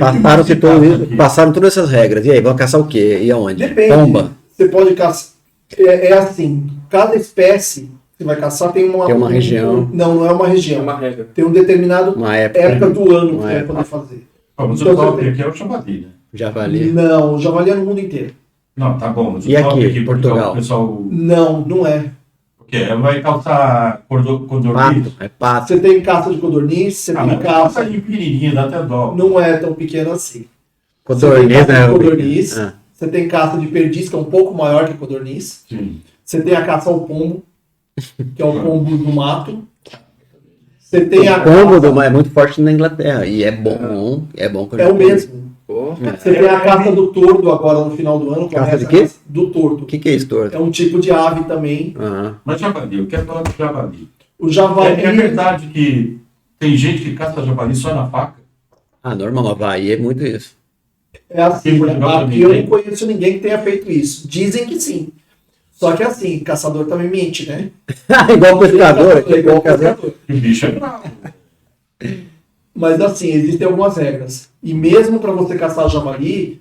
passaram todas essas regras. E aí, vão caçar o quê? E aonde? Depende. Pomba. Você pode caçar. É assim, cada espécie que você vai caçar tem uma região. Não é uma É região. uma regra. Tem um determinado Uma época. do ano que Uma você vai época. poder fazer. Mas Então, o top você tem- aqui é o javali, né? Javali. Não, o javali é no mundo inteiro. Não, tá bom. Mas o E top aqui, Portugal? O pessoal... Não é. Porque ela vai calçar codorniz. Pato. É pato. Você tem caça de codorniz, você tem Mas caça. passarinho pequenininho, dá até dó. Não é tão pequeno assim. Codorniz, Você tem caça né? de codorniz, Ah. você tem caça de perdiz, que é um pouco maior que a codorniz. Sim. Você tem a caça ao pombo, que é o pombo do mato. Você tem a O pombo caça... é muito forte na Inglaterra. E é bom. É bom que eu É já o comi. mesmo. Pô, Você tem a caça do tordo agora no final do ano. Caça de começa a quê? caça do tordo. O que é isso, torto? É um tipo de ave também. Aham. Mas javali, eu quero falar do javali. O javali... É verdade que tem gente que caça javali só na faca? Ah, normal, no Havaí é muito isso. É assim, Aqui em Portugal aqui também eu tem. não conheço ninguém que tenha feito isso. Dizem que sim. Só que assim, caçador também mente, né? Igual pescador. É igual pescador. O bicho é bravo. Mas assim, existem algumas regras. E mesmo para você caçar javali,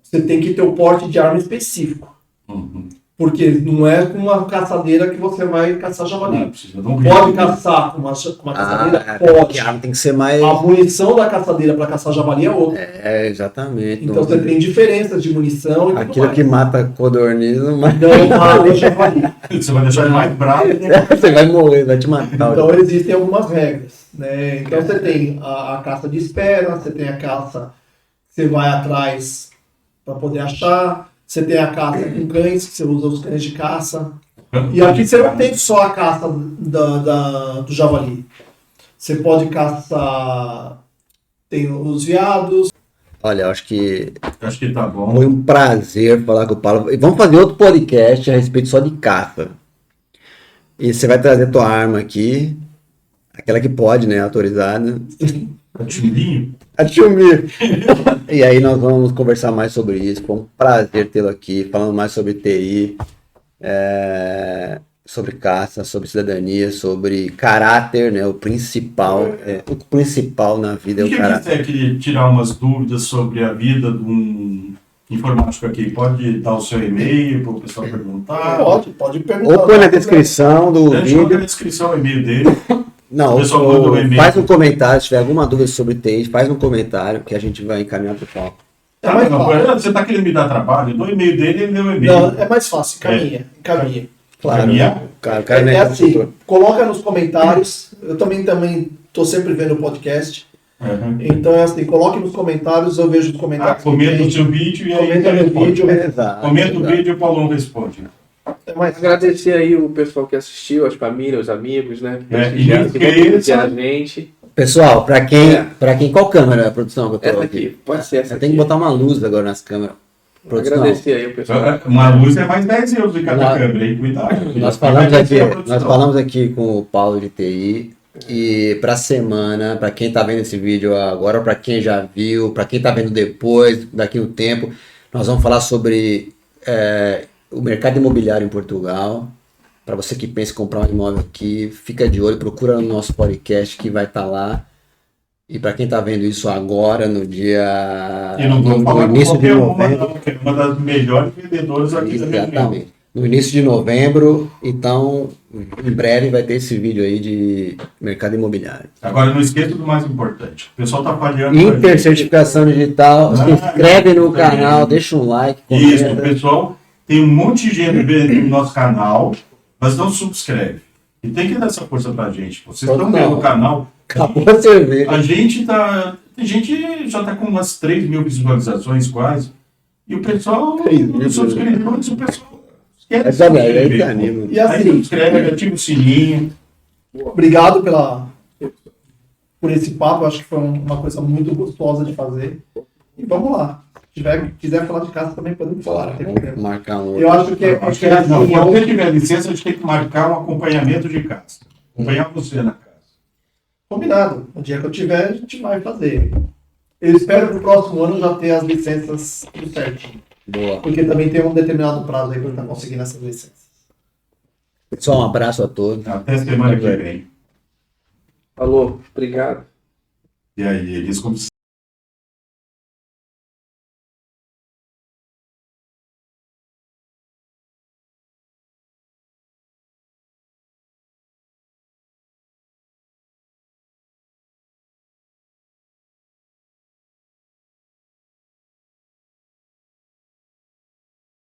você tem que ter o porte de arma específico. Uhum. Porque não é com uma caçadeira que você vai caçar Não, javali. precisa de um Pode rifle. caçar com uma caçadeira? Ah, Pode. porque a arma tem que ser mais. A munição da caçadeira para caçar javali é outra. É, exatamente. Então você tem diferenças de munição e tudo Aquilo mais. que mata codorniz não mata. Não mata o javali. Você vai deixar ele mais bravo. Né? Você vai morrer, vai te matar. Então existem algumas regras, né? Então você tem a caça de espera, você tem a caça que você vai atrás para poder achar, você tem a caça com cães, que você usa os cães de caça. E aqui você não tem só a caça do javali. Você pode caçar, tem os veados. Olha, eu acho que Acho que tá bom. foi um prazer falar com o Paulo. E vamos fazer outro podcast a respeito só de caça. E você vai trazer tua arma aqui, aquela que pode, né, autorizada. Tá chumbinho? A Tchumir. E aí nós vamos conversar mais sobre isso. Foi um prazer tê-lo aqui, falando mais sobre TI, sobre caça, sobre cidadania, sobre caráter, né? O principal na vida é E o quem caráter. quiser que tirar umas dúvidas sobre a vida de um informático aqui, pode dar o seu e-mail para o pessoal perguntar. Pode perguntar. Ou põe na descrição do Deixa na vídeo. descrição o e-mail dele. Não, O pessoal manda um e-mail. faz um comentário, se tiver alguma dúvida sobre TI, faz um comentário que a gente vai encaminhar pro Paulo. É mais fácil. Você está querendo me dar trabalho? Eu dou o e-mail dele, ele deu o e-mail. Não, é mais fácil, encaminha. Claro, Encaminhar? o cara não É é assim, consultor. coloca nos comentários. Eu também tô sempre vendo o podcast. Uhum. Então é assim, coloque nos comentários, eu vejo os comentários. Comenta que o tem. seu vídeo e aí Comenta ele no responde. vídeo. Exato, Comenta o exato. vídeo e o Paulão responde. É mais fácil. agradecer aí o pessoal que assistiu, as famílias, os amigos, né? Que É, prestigiaram, e que que vão prestigiar a isso? gente. Pessoal, pra quem, qual câmera a produção que eu tô Essa aqui? aqui, pode ser essa Eu aqui. tenho que botar uma luz agora nas câmeras. Produção. Agradecer aí o pessoal. Uma luz é mais 10 euros em cada Uma- câmera, hein? Cuidado. Nós falamos aqui com o Paulo de TI, E pra semana, pra quem tá vendo esse vídeo agora, pra quem já viu, pra quem tá vendo depois, daqui a um tempo, nós vamos falar sobre o mercado imobiliário em Portugal. Para você que pensa em comprar um imóvel aqui, fica de olho, procura no nosso podcast que vai estar lá. E para quem está vendo isso agora, no dia. E não vou no falar com início de qualquer uma, novembro. não, que é uma das melhores vendedoras aqui da região. Exatamente. No início de novembro, então, em breve vai ter esse vídeo aí de mercado imobiliário. Agora, não esqueça do mais importante. O pessoal está falhando. Intercertificação digital, se inscreve no isso aí. canal, deixa um like, Isso, comenta. pessoal. Tem um monte de gente vendo no nosso canal, mas não subscreve. E tem que dar essa força pra gente. Vocês estão vendo o canal. Acabou a cerveja. A gente tá. A gente já tá com umas 3 mil visualizações quase. E o pessoal. 3 mil Os subscritores, o pessoal. Esquece É de verdade, é subscrever, anima. pô. E Aí assim, subscreve, ativa o sininho. obrigado por esse papo, acho que foi uma coisa muito gostosa de fazer. E vamos lá. Se quiser falar de casa também podemos falar, não tem problema. Marcar um outro. Eu acho que Acho que assim, não, quando você tiver licença, a gente tem que marcar um acompanhamento de casa. Acompanhar você na casa. combinado. O dia que eu tiver, a gente vai fazer. Eu espero que no próximo ano já ter as licenças tudo certinho. Boa. Porque também tem um determinado prazo aí para estar conseguindo essas licenças. Pessoal, um abraço a todos. Até semana que vem. Falou, obrigado. E aí, eles como